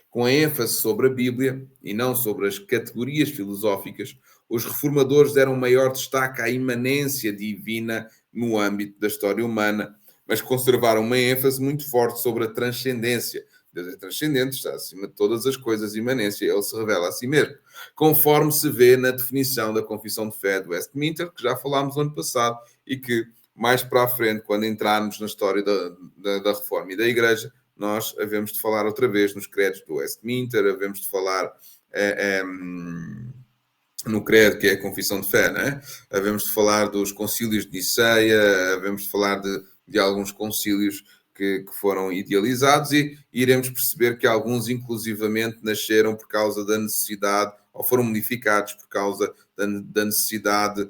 Com a ênfase sobre a Bíblia e não sobre as categorias filosóficas, os reformadores deram maior destaque à imanência divina no âmbito da história humana, mas conservaram uma ênfase muito forte sobre a transcendência. Deus é transcendente, está acima de todas as coisas, imanência, ele se revela a si mesmo, conforme se vê na definição da Confissão de Fé de Westminster, que já falámos no ano passado, e que mais para a frente, quando entrarmos na história da Reforma e da Igreja, nós havemos de falar outra vez nos credos do Westminster, havemos de falar no credo, que é a confissão de fé, não é? Havemos de falar dos concílios de Niceia, havemos de falar de alguns concílios que foram idealizados, e iremos perceber que alguns inclusivamente nasceram por causa da necessidade, ou foram modificados por causa da necessidade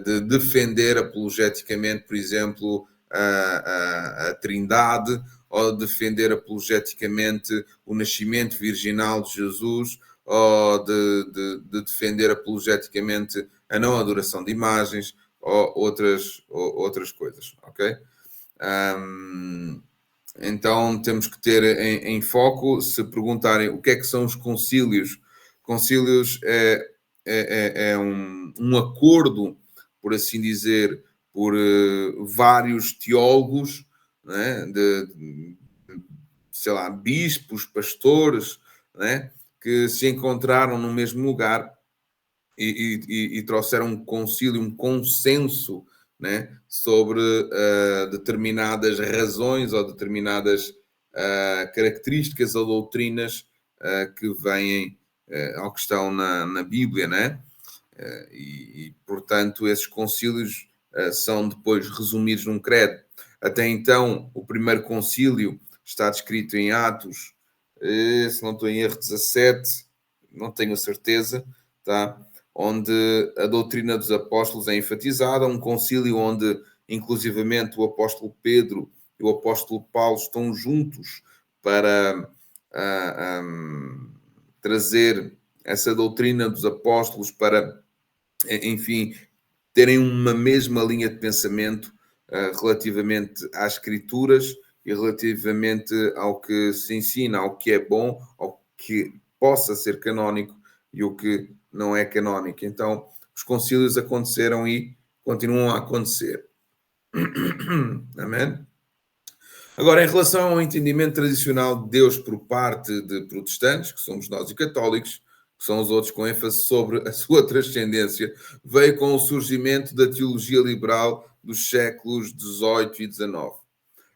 de defender apologeticamente, por exemplo, a Trindade, ou defender apologeticamente o nascimento virginal de Jesus, ou de defender apologeticamente a não adoração de imagens, ou outras coisas, ok? Então temos que ter em foco, se perguntarem o que é que são os concílios. Concílios é um acordo, por assim dizer, por vários teólogos, né, sei lá, bispos, pastores, né, que se encontraram no mesmo lugar e trouxeram um concílio, um consenso, né, sobre determinadas razões ou determinadas características ou doutrinas que vêm ou que estão na Bíblia, né? Portanto, esses concílios são depois resumidos num credo. Até então, o primeiro concílio está descrito em Atos, se não estou em erro, 17, não tenho a certeza, tá? Onde a doutrina dos apóstolos é enfatizada, um concílio onde, inclusivamente, o apóstolo Pedro e o apóstolo Paulo estão juntos para trazer essa doutrina dos apóstolos para, enfim, terem uma mesma linha de pensamento relativamente às escrituras e relativamente ao que se ensina, ao que é bom, ao que possa ser canónico e o que não é canónico. Então, os concílios aconteceram e continuam a acontecer. Amém? Agora, em relação ao entendimento tradicional de Deus por parte de protestantes, que somos nós e católicos, que são os outros com ênfase sobre a sua transcendência, veio com o surgimento da teologia liberal dos séculos XVIII e XIX.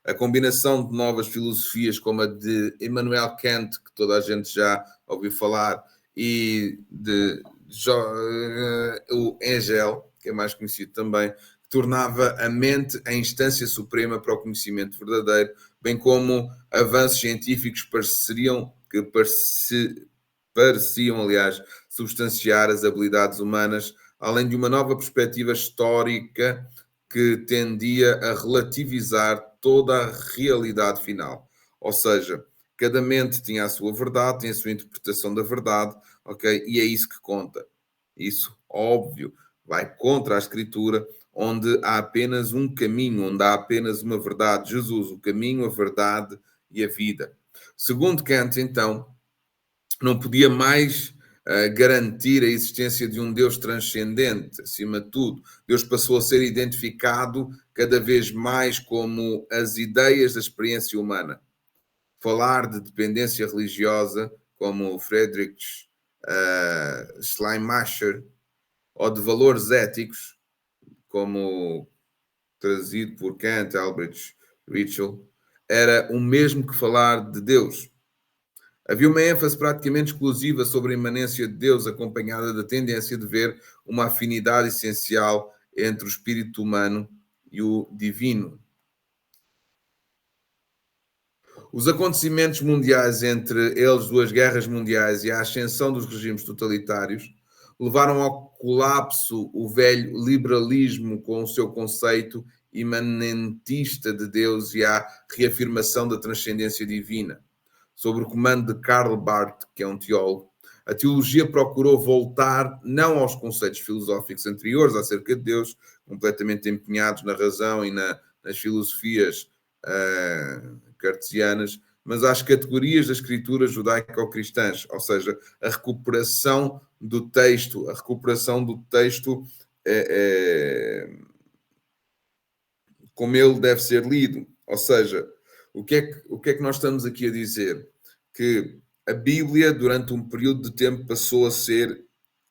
A combinação de novas filosofias como a de Immanuel Kant, que toda a gente já ouviu falar, e de o Hegel, que é mais conhecido também, tornava a mente a instância suprema para o conhecimento verdadeiro, bem como avanços científicos pareciam, aliás, substanciar as habilidades humanas, além de uma nova perspectiva histórica que tendia a relativizar toda a realidade final. Ou seja, cada mente tinha a sua verdade, tinha a sua interpretação da verdade, ok? E é isso que conta. Isso, óbvio, vai contra a Escritura, onde há apenas um caminho, onde há apenas uma verdade. Jesus, o caminho, a verdade e a vida. Segundo Kant, então, não podia mais garantir a existência de um Deus transcendente, acima de tudo. Deus passou a ser identificado cada vez mais como as ideias da experiência humana. Falar de dependência religiosa, como Friedrich Schleiermacher, ou de valores éticos, como trazido por Kant, Albrecht Ritschl, era o mesmo que falar de Deus. Havia uma ênfase praticamente exclusiva sobre a imanência de Deus, acompanhada da tendência de ver uma afinidade essencial entre o espírito humano e o divino. Os acontecimentos mundiais, entre eles duas guerras mundiais e a ascensão dos regimes totalitários, levaram ao colapso o velho liberalismo com o seu conceito imanentista de Deus e à reafirmação da transcendência divina. Sob o comando de Karl Barth, que é um teólogo, a teologia procurou voltar não aos conceitos filosóficos anteriores acerca de Deus, completamente empenhados na razão e nas filosofias cartesianas, mas às categorias da escritura judaico-cristãs, ou seja, a recuperação do texto como ele deve ser lido. Ou seja, o que é que nós estamos aqui a dizer? Que a Bíblia, durante um período de tempo, passou a ser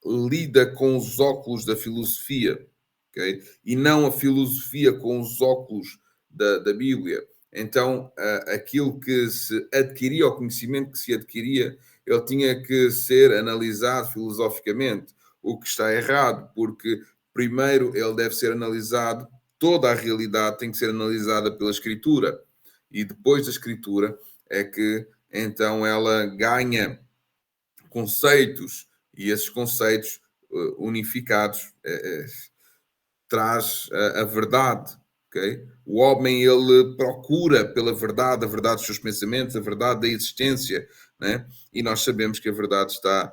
lida com os óculos da filosofia, okay? E não a filosofia com os óculos da Bíblia. Então, aquilo que se adquiria, o conhecimento que se adquiria, ele tinha que ser analisado filosoficamente, o que está errado, porque primeiro ele deve ser analisado, toda a realidade tem que ser analisada pela Escritura, e depois da Escritura é que então ela ganha conceitos, e esses conceitos unificados traz a verdade, ok? O homem, ele procura pela verdade, a verdade dos seus pensamentos, a verdade da existência, né? E nós sabemos que a verdade está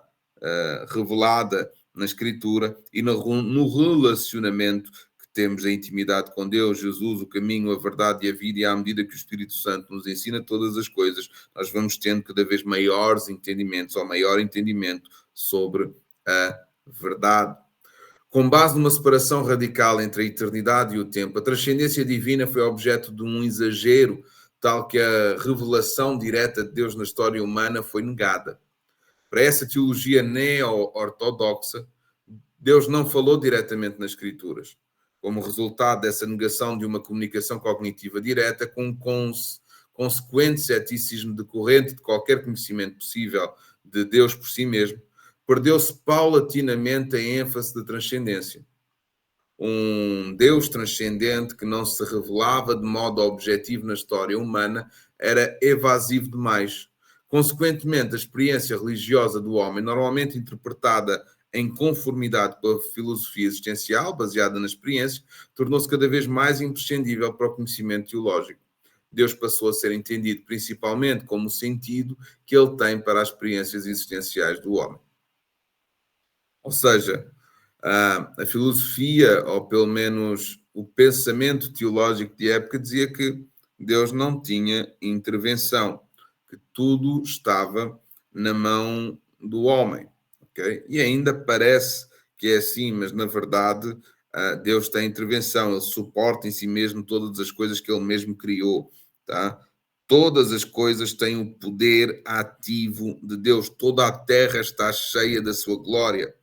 revelada na Escritura e no relacionamento que temos a intimidade com Deus, Jesus, o caminho, a verdade e a vida, e à medida que o Espírito Santo nos ensina todas as coisas, nós vamos tendo cada vez maiores entendimentos, ou maior entendimento sobre a verdade. Com base numa separação radical entre a eternidade e o tempo, a transcendência divina foi objeto de um exagero tal que a revelação direta de Deus na história humana foi negada. Para essa teologia neo-ortodoxa, Deus não falou diretamente nas Escrituras. Como resultado dessa negação de uma comunicação cognitiva direta, com um consequente ceticismo decorrente de qualquer conhecimento possível de Deus por si mesmo, perdeu-se paulatinamente a ênfase da transcendência. Um Deus transcendente que não se revelava de modo objetivo na história humana era evasivo demais. Consequentemente, a experiência religiosa do homem, normalmente interpretada em conformidade com a filosofia existencial, baseada na experiência, tornou-se cada vez mais imprescindível para o conhecimento teológico. Deus passou a ser entendido principalmente como o sentido que ele tem para as experiências existenciais do homem. Ou seja, a filosofia, ou pelo menos o pensamento teológico de época, dizia que Deus não tinha intervenção, que tudo estava na mão do homem. Okay? E ainda parece que é assim, mas na verdade Deus tem intervenção, ele suporta em si mesmo todas as coisas que ele mesmo criou. Tá? Todas as coisas têm o poder ativo de Deus, toda a terra está cheia da sua glória.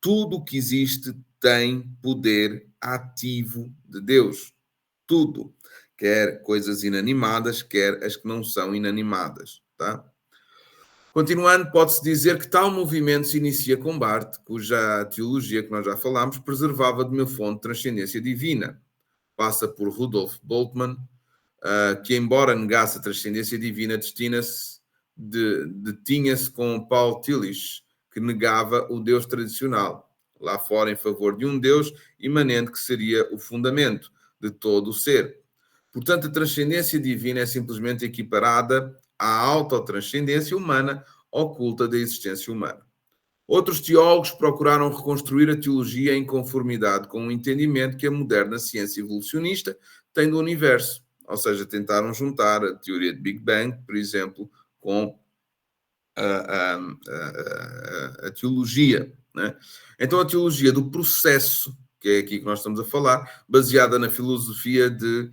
Tudo o que existe tem poder ativo de Deus. Tudo. Quer coisas inanimadas, quer as que não são inanimadas. Tá? Continuando, pode-se dizer que tal movimento se inicia com Barth, cuja teologia, que nós já falámos, preservava de uma fonte de transcendência divina. Passa por Rudolf Bultmann, que, embora negasse a transcendência divina, detinha-se com Paul Tillich, que negava o Deus tradicional, lá fora em favor de um Deus imanente que seria o fundamento de todo o ser. Portanto, a transcendência divina é simplesmente equiparada à autotranscendência humana oculta da existência humana. Outros teólogos procuraram reconstruir a teologia em conformidade com o entendimento que a moderna ciência evolucionista tem do universo. Ou seja, tentaram juntar a teoria de Big Bang, por exemplo, com a teologia. Né? Então, a teologia do processo, que é aqui que nós estamos a falar, baseada na filosofia de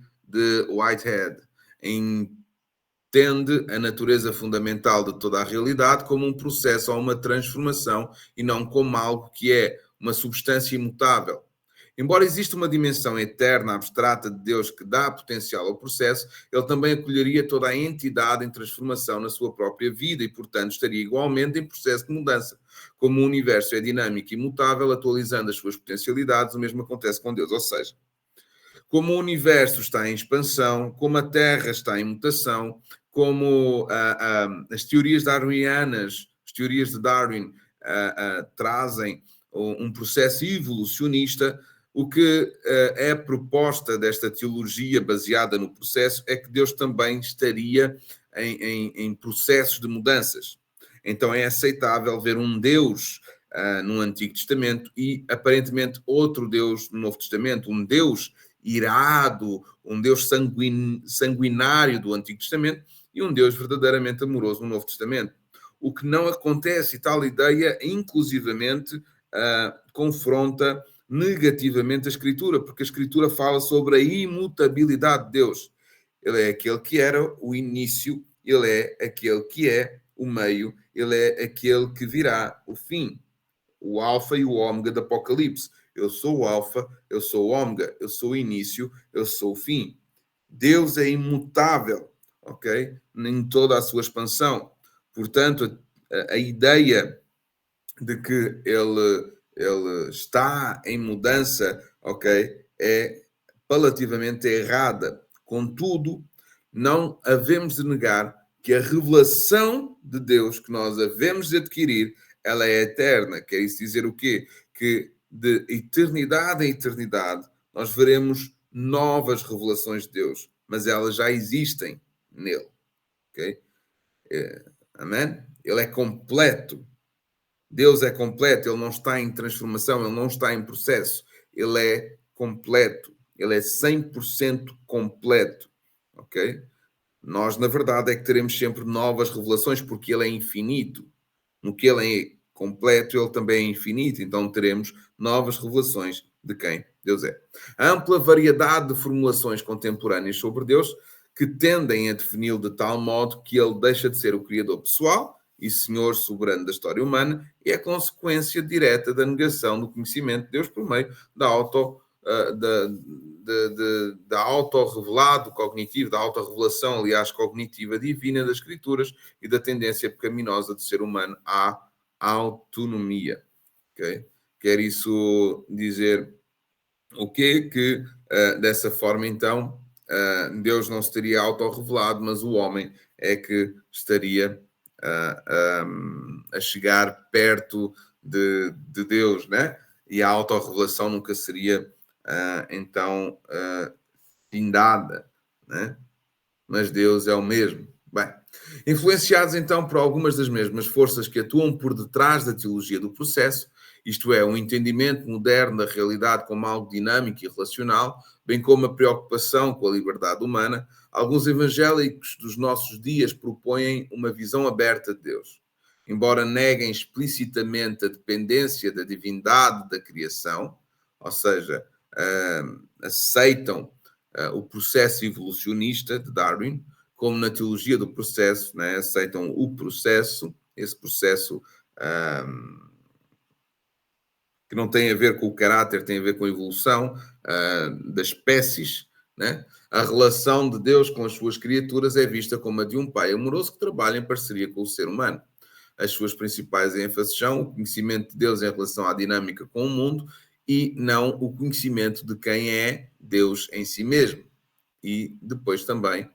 Whitehead, entende a natureza fundamental de toda a realidade como um processo ou uma transformação e não como algo que é uma substância imutável. Embora exista uma dimensão eterna, abstrata de Deus que dá potencial ao processo, ele também acolheria toda a entidade em transformação na sua própria vida e, portanto, estaria igualmente em processo de mudança. Como o universo é dinâmico e imutável, atualizando as suas potencialidades, o mesmo acontece com Deus. Ou seja, como o universo está em expansão, como a Terra está em mutação, como as teorias darwinianas, as teorias de Darwin trazem um processo evolucionista, o que é proposta desta teologia baseada no processo é que Deus também estaria em processos de mudanças. Então é aceitável ver um Deus no Antigo Testamento e aparentemente outro Deus no Novo Testamento, um Deus irado, um Deus sanguinário do Antigo Testamento e um Deus verdadeiramente amoroso no Novo Testamento. O que não acontece, e tal ideia inclusivamente confronta negativamente a Escritura, porque a Escritura fala sobre a imutabilidade de Deus. Ele é aquele que era o início, ele é aquele que é o meio, ele é aquele que virá, o fim, o alfa e o ômega do Apocalipse. Eu sou o alfa, eu sou o ômega, eu sou o início, eu sou o fim. Deus é imutável, ok? Em toda a sua expansão. Portanto, a ideia de que ele está em mudança, ok, é palativamente errada. Contudo, não havemos de negar que a revelação de Deus que nós havemos de adquirir, ela é eterna. Quer isso dizer o quê? Que de eternidade em eternidade nós veremos novas revelações de Deus, mas elas já existem nele. Ok? Amém? Ele é completo. Deus é completo, ele não está em transformação, ele não está em processo. Ele é completo, ele é 100% completo. Ok? Nós, na verdade, é que teremos sempre novas revelações, porque ele é infinito. No que ele é completo, ele também é infinito. Então teremos novas revelações de quem Deus é. A ampla variedade de formulações contemporâneas sobre Deus que tendem a defini-lo de tal modo que ele deixa de ser o Criador pessoal e Senhor soberano da história humana e é consequência direta da negação do conhecimento de Deus por meio da auto-revelado cognitivo, da auto-revelação, aliás, cognitiva divina das Escrituras e da tendência pecaminosa do ser humano à autonomia. Okay? Quer isso dizer o quê? Que dessa forma, então, Deus não se teria autorrevelado, mas o homem é que estaria a chegar perto de Deus, né? E a autorrevelação nunca seria, então, findada, né? Mas Deus é o mesmo. Bem, influenciados então por algumas das mesmas forças que atuam por detrás da teologia do processo, isto é, um entendimento moderno da realidade como algo dinâmico e relacional, bem como a preocupação com a liberdade humana, alguns evangélicos dos nossos dias propõem uma visão aberta de Deus. Embora neguem explicitamente a dependência da divindade da criação, ou seja, aceitam o processo evolucionista de Darwin, como na teologia do processo, né? Aceitam o processo, esse processo que não tem a ver com o caráter, tem a ver com a evolução das espécies, né? A relação de Deus com as suas criaturas é vista como a de um pai amoroso que trabalha em parceria com o ser humano. As suas principais ênfases são o conhecimento de Deus em relação à dinâmica com o mundo e não o conhecimento de quem é Deus em si mesmo. E depois também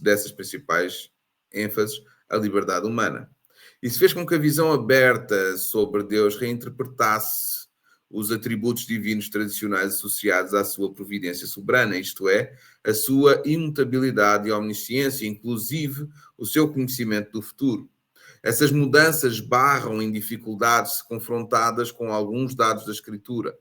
dessas principais ênfases, a liberdade humana. Isso fez com que a visão aberta sobre Deus reinterpretasse os atributos divinos tradicionais associados à sua providência soberana, isto é, a sua imutabilidade e omnisciência, inclusive o seu conhecimento do futuro. Essas mudanças barram em dificuldades se confrontadas com alguns dados da Escritura.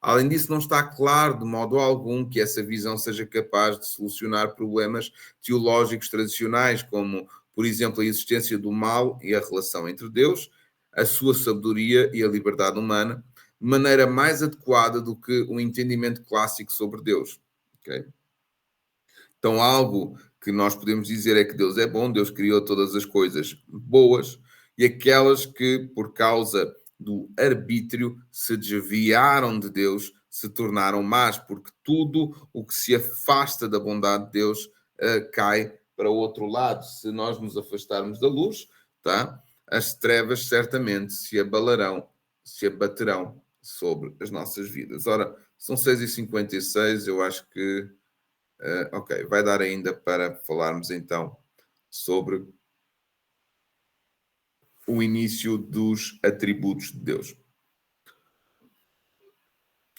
Além disso, não está claro de modo algum que essa visão seja capaz de solucionar problemas teológicos tradicionais, como, por exemplo, a existência do mal e a relação entre Deus, a sua sabedoria e a liberdade humana, de maneira mais adequada do que o entendimento clássico sobre Deus. Okay? Então, algo que nós podemos dizer é que Deus é bom, Deus criou todas as coisas boas, e aquelas que, por causa do arbítrio, se desviaram de Deus, se tornaram más, porque tudo o que se afasta da bondade de Deus cai para o outro lado. Se nós nos afastarmos da luz, tá? As trevas certamente se abaterão sobre as nossas vidas. Ora, são 6h56, eu acho que ok, vai dar ainda para falarmos então sobre o início dos atributos de Deus.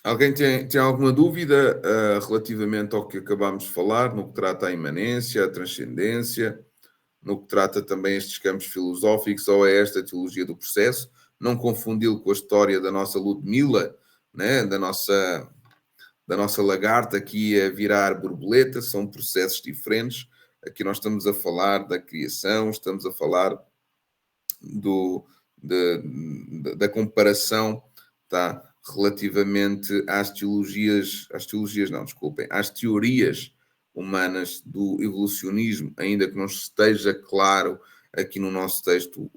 Alguém tem alguma dúvida relativamente ao que acabámos de falar, no que trata a imanência, a transcendência, no que trata também estes campos filosóficos ou é esta teologia do processo? Não confundi-lo com a história da nossa Ludmila, né? da nossa lagarta aqui a virar borboleta, são processos diferentes. Aqui nós estamos a falar da criação, estamos a falar da comparação, tá? Relativamente às teorias humanas do evolucionismo, ainda que não esteja claro aqui no nosso texto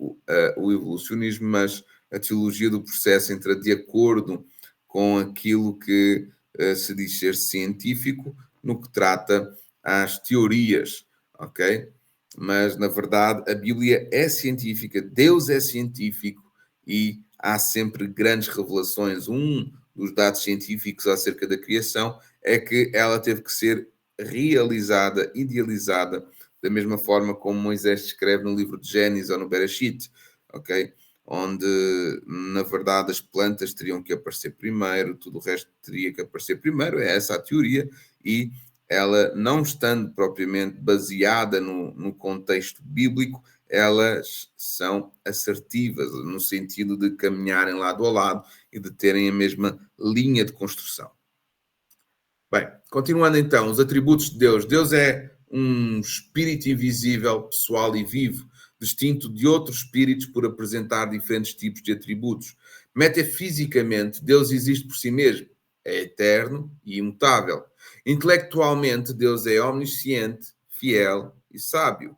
o evolucionismo, mas a teologia do processo entra de acordo com aquilo que se diz ser científico no que trata às teorias, ok? Mas, na verdade, a Bíblia é científica, Deus é científico e há sempre grandes revelações. Um dos dados científicos acerca da criação é que ela teve que ser realizada, idealizada, da mesma forma como Moisés descreve no livro de Gênesis ou no Bereshit, ok? Onde, na verdade, as plantas teriam que aparecer primeiro, tudo o resto teria que aparecer primeiro, é essa a teoria, e ela não estando propriamente baseada no contexto bíblico, elas são assertivas, no sentido de caminharem lado a lado e de terem a mesma linha de construção. Bem, continuando então, os atributos de Deus. Deus é um espírito invisível, pessoal e vivo, distinto de outros espíritos por apresentar diferentes tipos de atributos. Metafisicamente, Deus existe por si mesmo, é eterno e imutável. Intelectualmente, Deus é omnisciente, fiel e sábio.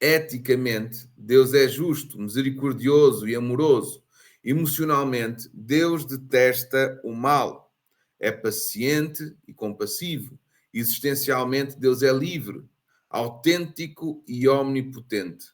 Eticamente, Deus é justo, misericordioso e amoroso. Emocionalmente, Deus detesta o mal. É paciente e compassivo. Existencialmente, Deus é livre, autêntico e omnipotente.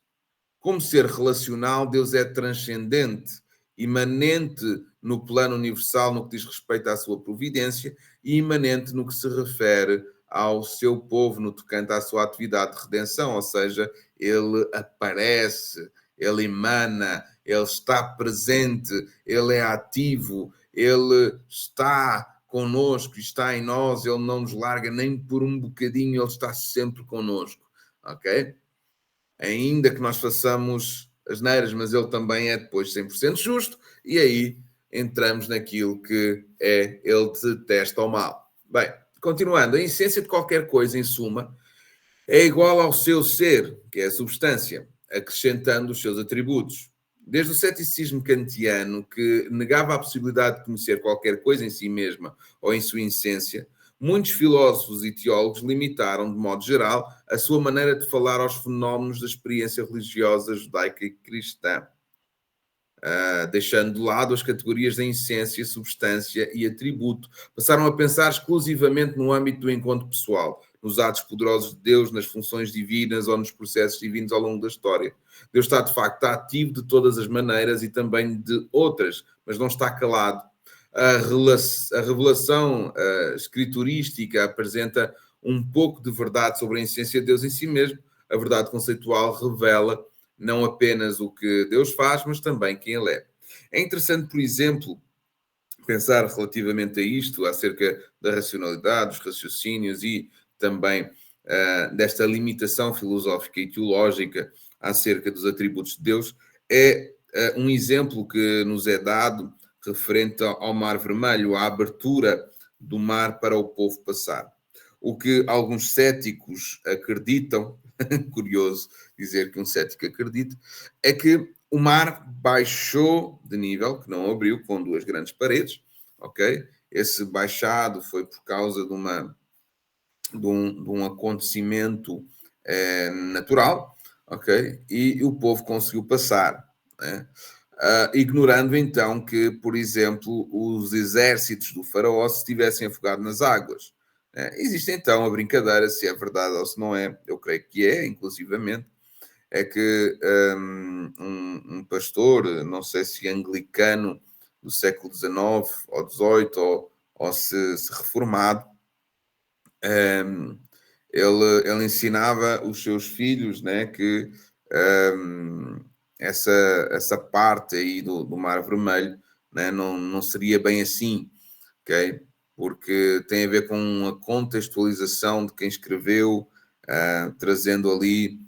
Como ser relacional, Deus é transcendente, imanente no plano universal no que diz respeito à sua providência e imanente no que se refere ao seu povo no tocante à sua atividade de redenção, ou seja, ele aparece, ele emana, ele está presente, ele é ativo, ele está conosco, está em nós, ele não nos larga nem por um bocadinho, ele está sempre conosco, ok? Ainda que nós façamos asneiras, mas ele também é depois 100% justo, e aí entramos naquilo que é, ele detesta o mal. Bem, continuando, a essência de qualquer coisa, em suma, é igual ao seu ser, que é a substância, acrescentando os seus atributos. Desde o ceticismo kantiano, que negava a possibilidade de conhecer qualquer coisa em si mesma ou em sua essência, muitos filósofos e teólogos limitaram, de modo geral, a sua maneira de falar aos fenómenos da experiência religiosa judaica e cristã, deixando de lado as categorias da essência, substância e atributo. Passaram a pensar exclusivamente no âmbito do encontro pessoal, nos atos poderosos de Deus, nas funções divinas ou nos processos divinos ao longo da história. Deus está, de facto, ativo de todas as maneiras e também de outras, mas não está calado. A revelação escriturística apresenta um pouco de verdade sobre a essência de Deus em si mesmo. A verdade conceitual revela não apenas o que Deus faz, mas também quem Ele é. É interessante, por exemplo, pensar relativamente a isto, acerca da racionalidade, dos raciocínios e também desta limitação filosófica e teológica acerca dos atributos de Deus, é um exemplo que nos é dado referente ao Mar Vermelho, à abertura do mar para o povo passar. O que alguns céticos acreditam, curioso dizer que um cético acredita, é que o mar baixou de nível, que não abriu, com duas grandes paredes, ok? Esse baixado foi por causa de um acontecimento natural, ok? E o povo conseguiu passar, né? Ignorando então que, por exemplo, os exércitos do faraó se tivessem afogado nas águas. Existe então a brincadeira, se é verdade ou se não é, eu creio que é, inclusivamente, é que um pastor, não sei se anglicano do século XIX ou XVIII, ou se reformado, ele ensinava os seus filhos, né, que essa parte aí do Mar Vermelho, né, não seria bem assim, ok? Porque tem a ver com a contextualização de quem escreveu, trazendo ali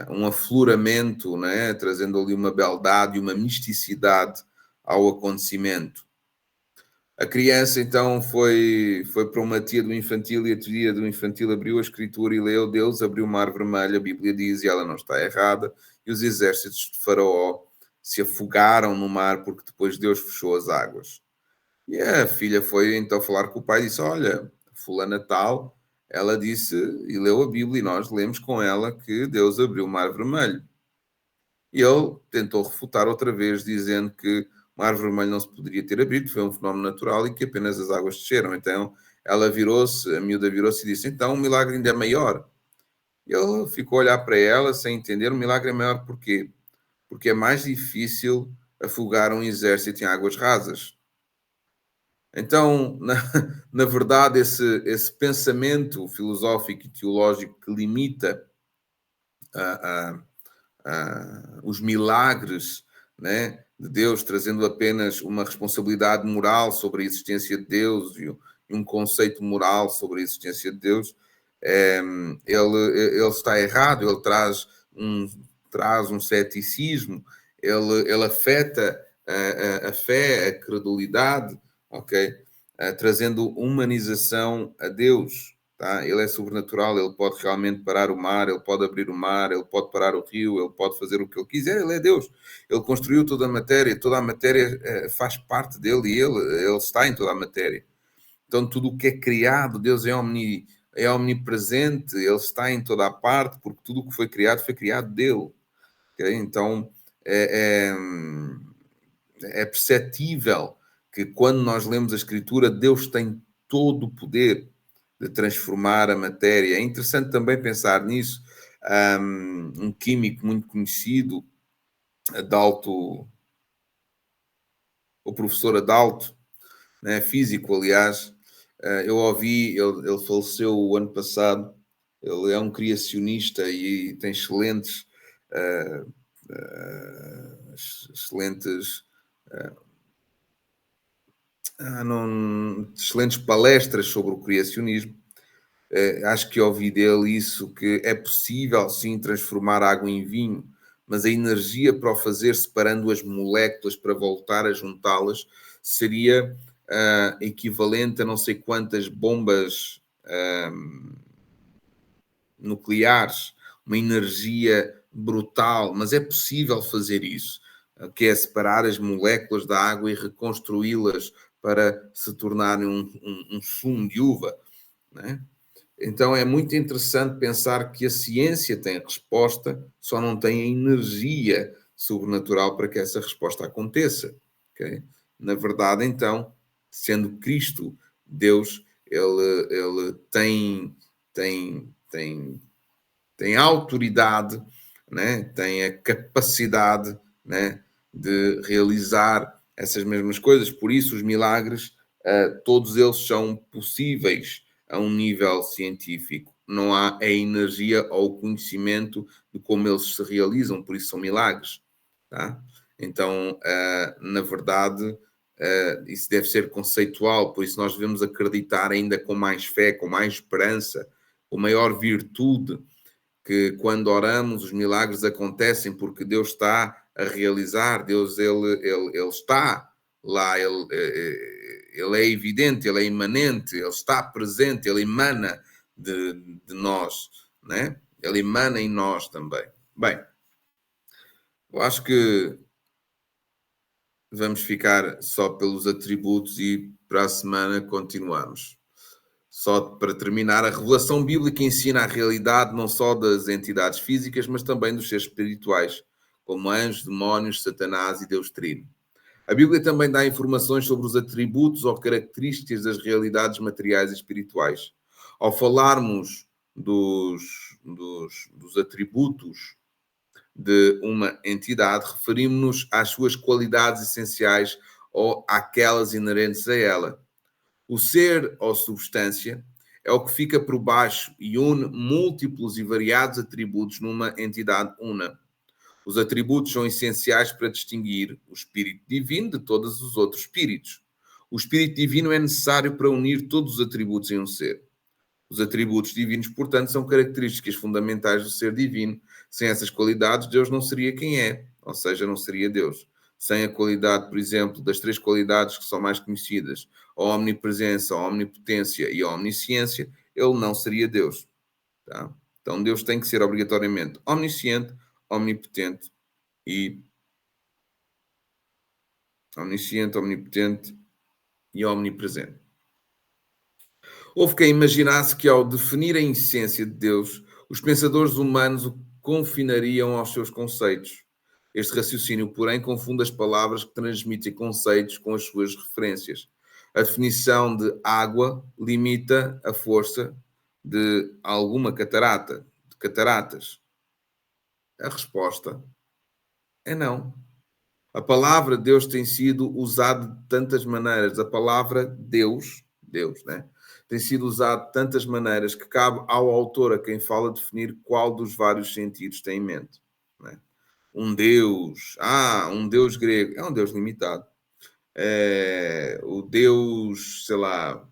um afloramento, né, trazendo ali uma beldade e uma misticidade ao acontecimento. A criança, então, foi para uma tia do infantil e a tia do infantil abriu a escritura e leu: Deus abriu o mar vermelho, a Bíblia diz, e ela não está errada, e os exércitos de Faraó se afogaram no mar porque depois Deus fechou as águas. E a filha foi então falar com o pai e disse: Olha, fulana tal, ela disse e leu a Bíblia e nós lemos com ela que Deus abriu o mar vermelho. E ele tentou refutar outra vez, dizendo que o mar vermelho não se poderia ter abrido, foi um fenómeno natural e que apenas as águas desceram. Então ela virou-se, a miúda virou-se e disse: Então o milagre ainda é maior. E ele ficou a olhar para ela sem entender. O milagre é maior porquê? Porque é mais difícil afogar um exército em águas rasas. Então, na verdade, esse pensamento filosófico e teológico que limita os milagres, né, de Deus, trazendo apenas uma responsabilidade moral sobre a existência de Deus e um conceito moral sobre a existência de Deus, ele está errado, ele traz um ceticismo, ele afeta a fé, a credulidade, ok? Trazendo humanização a Deus. Tá? Ele é sobrenatural, ele pode realmente parar o mar, ele pode abrir o mar, ele pode parar o rio, ele pode fazer o que ele quiser, ele é Deus. Ele construiu toda a matéria faz parte dele e ele está em toda a matéria. Então tudo o que é criado, Deus é omnipresente, ele está em toda a parte, porque tudo o que foi criado dele. Okay? Então é perceptível que quando nós lemos a Escritura, Deus tem todo o poder de transformar a matéria. É interessante também pensar nisso. Um químico muito conhecido, Adalto, o professor Adalto, né, físico, aliás, eu ouvi, ele faleceu o ano passado, ele é um criacionista e tem excelentes, excelentes, excelentes palestras sobre o criacionismo. Acho que ouvi dele isso, que é possível sim transformar água em vinho, mas a energia para o fazer, separando as moléculas para voltar a juntá-las, seria equivalente a não sei quantas bombas nucleares, uma energia brutal, mas é possível fazer isso, que é separar as moléculas da água e reconstruí-las para se tornarem um sumo de uva, não é? Então é muito interessante pensar que a ciência tem a resposta, só não tem a energia sobrenatural para que essa resposta aconteça. Okay? Na verdade, então, sendo Cristo Deus, ele tem a autoridade, né? Tem a capacidade, né? De realizar essas mesmas coisas. Por isso, os milagres, todos eles são possíveis a um nível científico. Não há a energia ou o conhecimento de como eles se realizam, por isso são milagres. Tá? Então, na verdade, isso deve ser conceitual, por isso nós devemos acreditar ainda com mais fé, com mais esperança, com maior virtude, que quando oramos os milagres acontecem porque Deus está a realizar, Deus ele está lá, ele é evidente, ele é imanente, ele está presente, ele emana de nós, né? Ele emana em nós também. Bem, eu acho que vamos ficar só pelos atributos e para a semana continuamos. Só para terminar, a revelação bíblica ensina a realidade não só das entidades físicas, mas também dos seres espirituais, como anjos, demónios, Satanás e Deus Trino. A Bíblia também dá informações sobre os atributos ou características das realidades materiais e espirituais. Ao falarmos dos atributos de uma entidade, referimos-nos às suas qualidades essenciais ou àquelas inerentes a ela. O ser ou substância é o que fica por baixo e une múltiplos e variados atributos numa entidade una. Os atributos são essenciais para distinguir o espírito divino de todos os outros espíritos. O espírito divino é necessário para unir todos os atributos em um ser. Os atributos divinos, portanto, são características fundamentais do ser divino. Sem essas qualidades, Deus não seria quem é, ou seja, não seria Deus. Sem a qualidade, por exemplo, das três qualidades que são mais conhecidas, a omnipresença, a omnipotência e a omnisciência, ele não seria Deus. Tá? Então, Deus tem que ser obrigatoriamente omnisciente, omnipotente e omnipresente. Houve quem imaginasse que, ao definir a essência de Deus, os pensadores humanos o confinariam aos seus conceitos. Este raciocínio, porém, confunde as palavras que transmitem conceitos com as suas referências. A definição de água limita a força de alguma catarata, de cataratas. A resposta é não. A palavra Deus tem sido usada de tantas maneiras. A palavra Deus, né? Tem sido usada de tantas maneiras que cabe ao autor, a quem fala, definir qual dos vários sentidos tem em mente. Né? Um Deus grego, é um Deus limitado. O Deus, sei lá,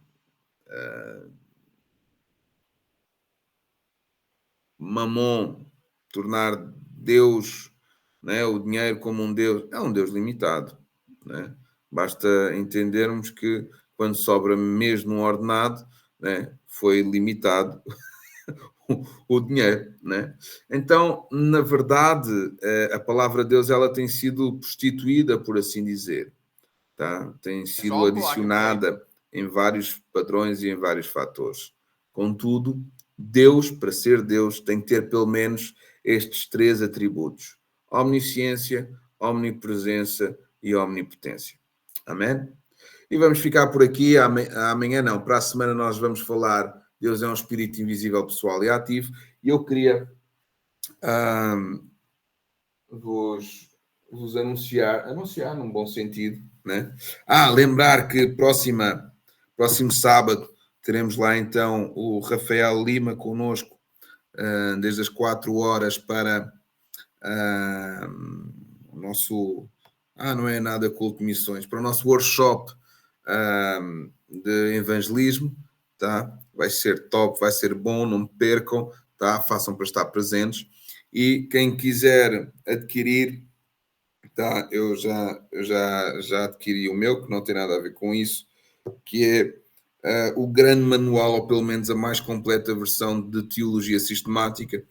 Mamon, tornar Deus, né, o dinheiro como um Deus, é um Deus limitado. Né? Basta entendermos que quando sobra mesmo um ordenado, né, foi limitado o dinheiro. Né? Então, na verdade, a palavra Deus ela tem sido prostituída, por assim dizer. Tá? Tem sido adicionada em vários padrões e em vários fatores. Contudo, Deus, para ser Deus, tem que ter pelo menos estes três atributos: omnisciência, omnipresença e omnipotência. Amém? E vamos ficar por aqui. Amanhã não, para a semana nós vamos falar Deus é um espírito invisível, pessoal e ativo. E eu queria vos vos anunciar num bom sentido, né? Lembrar que próximo sábado teremos lá então o Rafael Lima connosco, desde as 4 horas para o nosso, não é nada culto de missões, para o nosso workshop de evangelismo, tá? Vai ser top, vai ser bom, não percam, tá? Façam para estar presentes. E quem quiser adquirir, tá? Eu já adquiri o meu, que não tem nada a ver com isso, que é o grande manual, ou pelo menos a mais completa versão de teologia sistemática,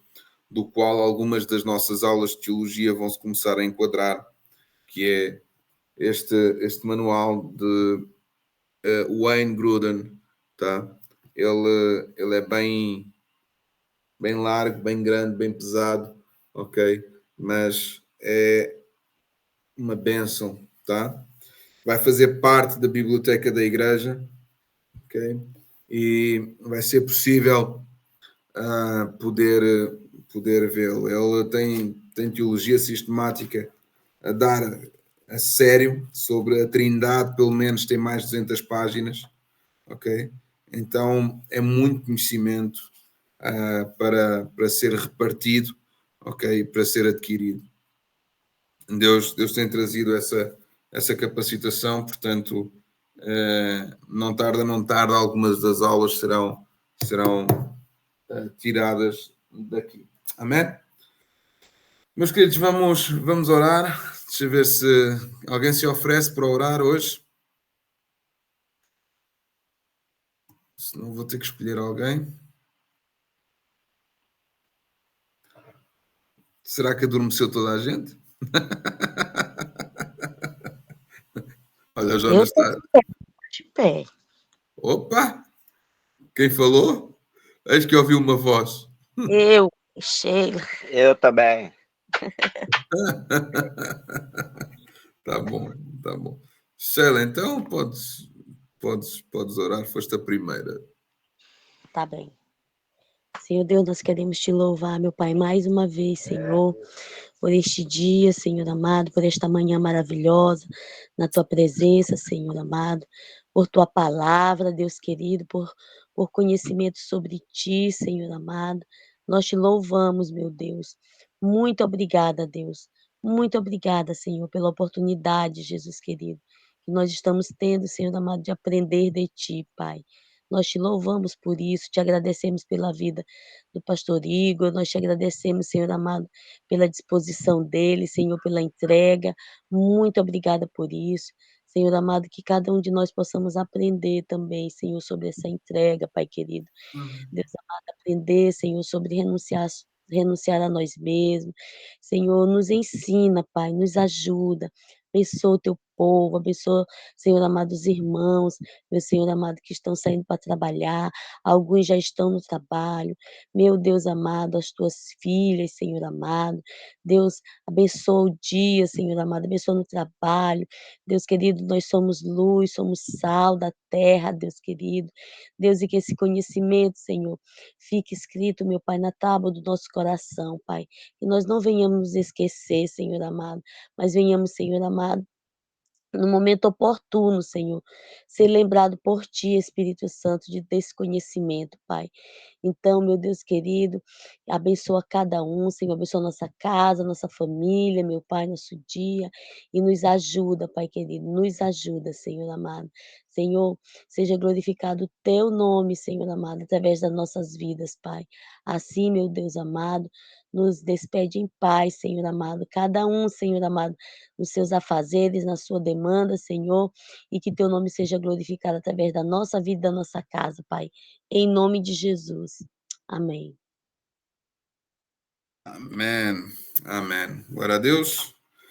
do qual algumas das nossas aulas de teologia vão se começar a enquadrar, que é este manual de Wayne Grudem, tá? Ele é bem largo, bem grande, bem pesado, ok? Mas é uma bênção, tá? Vai fazer parte da biblioteca da igreja, ok? E vai ser possível poder vê-lo. Ele tem teologia sistemática a dar a sério sobre a Trindade, pelo menos tem mais de 200 páginas, ok? Então é muito conhecimento para ser repartido, ok? Para ser adquirido. Deus tem trazido essa capacitação, portanto, não tarda, algumas das aulas serão tiradas daqui. Amém? Meus queridos, vamos orar. Deixa eu ver se alguém se oferece para orar hoje. Senão vou ter que escolher alguém. Será que adormeceu toda a gente? Olha, o Eu Jonas tô está. de pé. Opa! Quem falou? Eis que ouvi uma voz. Eu, Sheila. Eu também. Tá bom, tá bom. Sheila, então podes orar, foste a primeira. Tá bem. Senhor Deus, nós queremos te louvar, meu Pai, mais uma vez, Senhor, por este dia, Senhor amado, por esta manhã maravilhosa, na tua presença, Senhor amado, por tua palavra, Deus querido, por conhecimento sobre ti, Senhor amado. Nós te louvamos, meu Deus. Muito obrigada, Deus. Muito obrigada, Senhor, pela oportunidade, Jesus querido, que nós estamos tendo, Senhor amado, de aprender de ti, Pai. Nós te louvamos por isso, te agradecemos pela vida do pastor Igor, nós te agradecemos, Senhor amado, pela disposição dele, Senhor, pela entrega. Muito obrigada por isso. Senhor amado, que cada um de nós possamos aprender também, Senhor, sobre essa entrega, Pai querido. Deus amado, aprender, Senhor, sobre renunciar a nós mesmos. Senhor, nos ensina, Pai, nos ajuda. Abençoa o teu povo, abençoa, Senhor amado, os irmãos, meu Senhor amado, que estão saindo para trabalhar, alguns já estão no trabalho. Meu Deus amado, as tuas filhas, Senhor amado. Deus, abençoa o dia, Senhor amado, abençoa no trabalho. Deus querido, nós somos luz, somos sal da terra, Deus querido. Deus, e que esse conhecimento, Senhor, fique escrito, meu Pai, na tábua do nosso coração, Pai. Que nós não venhamos nos esquecer, Senhor amado, mas venhamos, Senhor amado, no momento oportuno, Senhor, ser lembrado por Ti, Espírito Santo, desse conhecimento, Pai. Então, meu Deus querido, abençoa cada um, Senhor, abençoa nossa casa, nossa família, meu Pai, nosso dia, e nos ajuda, Pai querido, nos ajuda, Senhor amado. Senhor, seja glorificado o Teu nome, Senhor amado, através das nossas vidas, Pai. Assim, meu Deus amado, nos despede em paz, Senhor amado, cada um, Senhor amado, nos seus afazeres, na sua demanda, Senhor, e que Teu nome seja glorificado através da nossa vida, da nossa casa, Pai. Em nome de Jesus. Amém. Amém. Amém. Glória a Deus.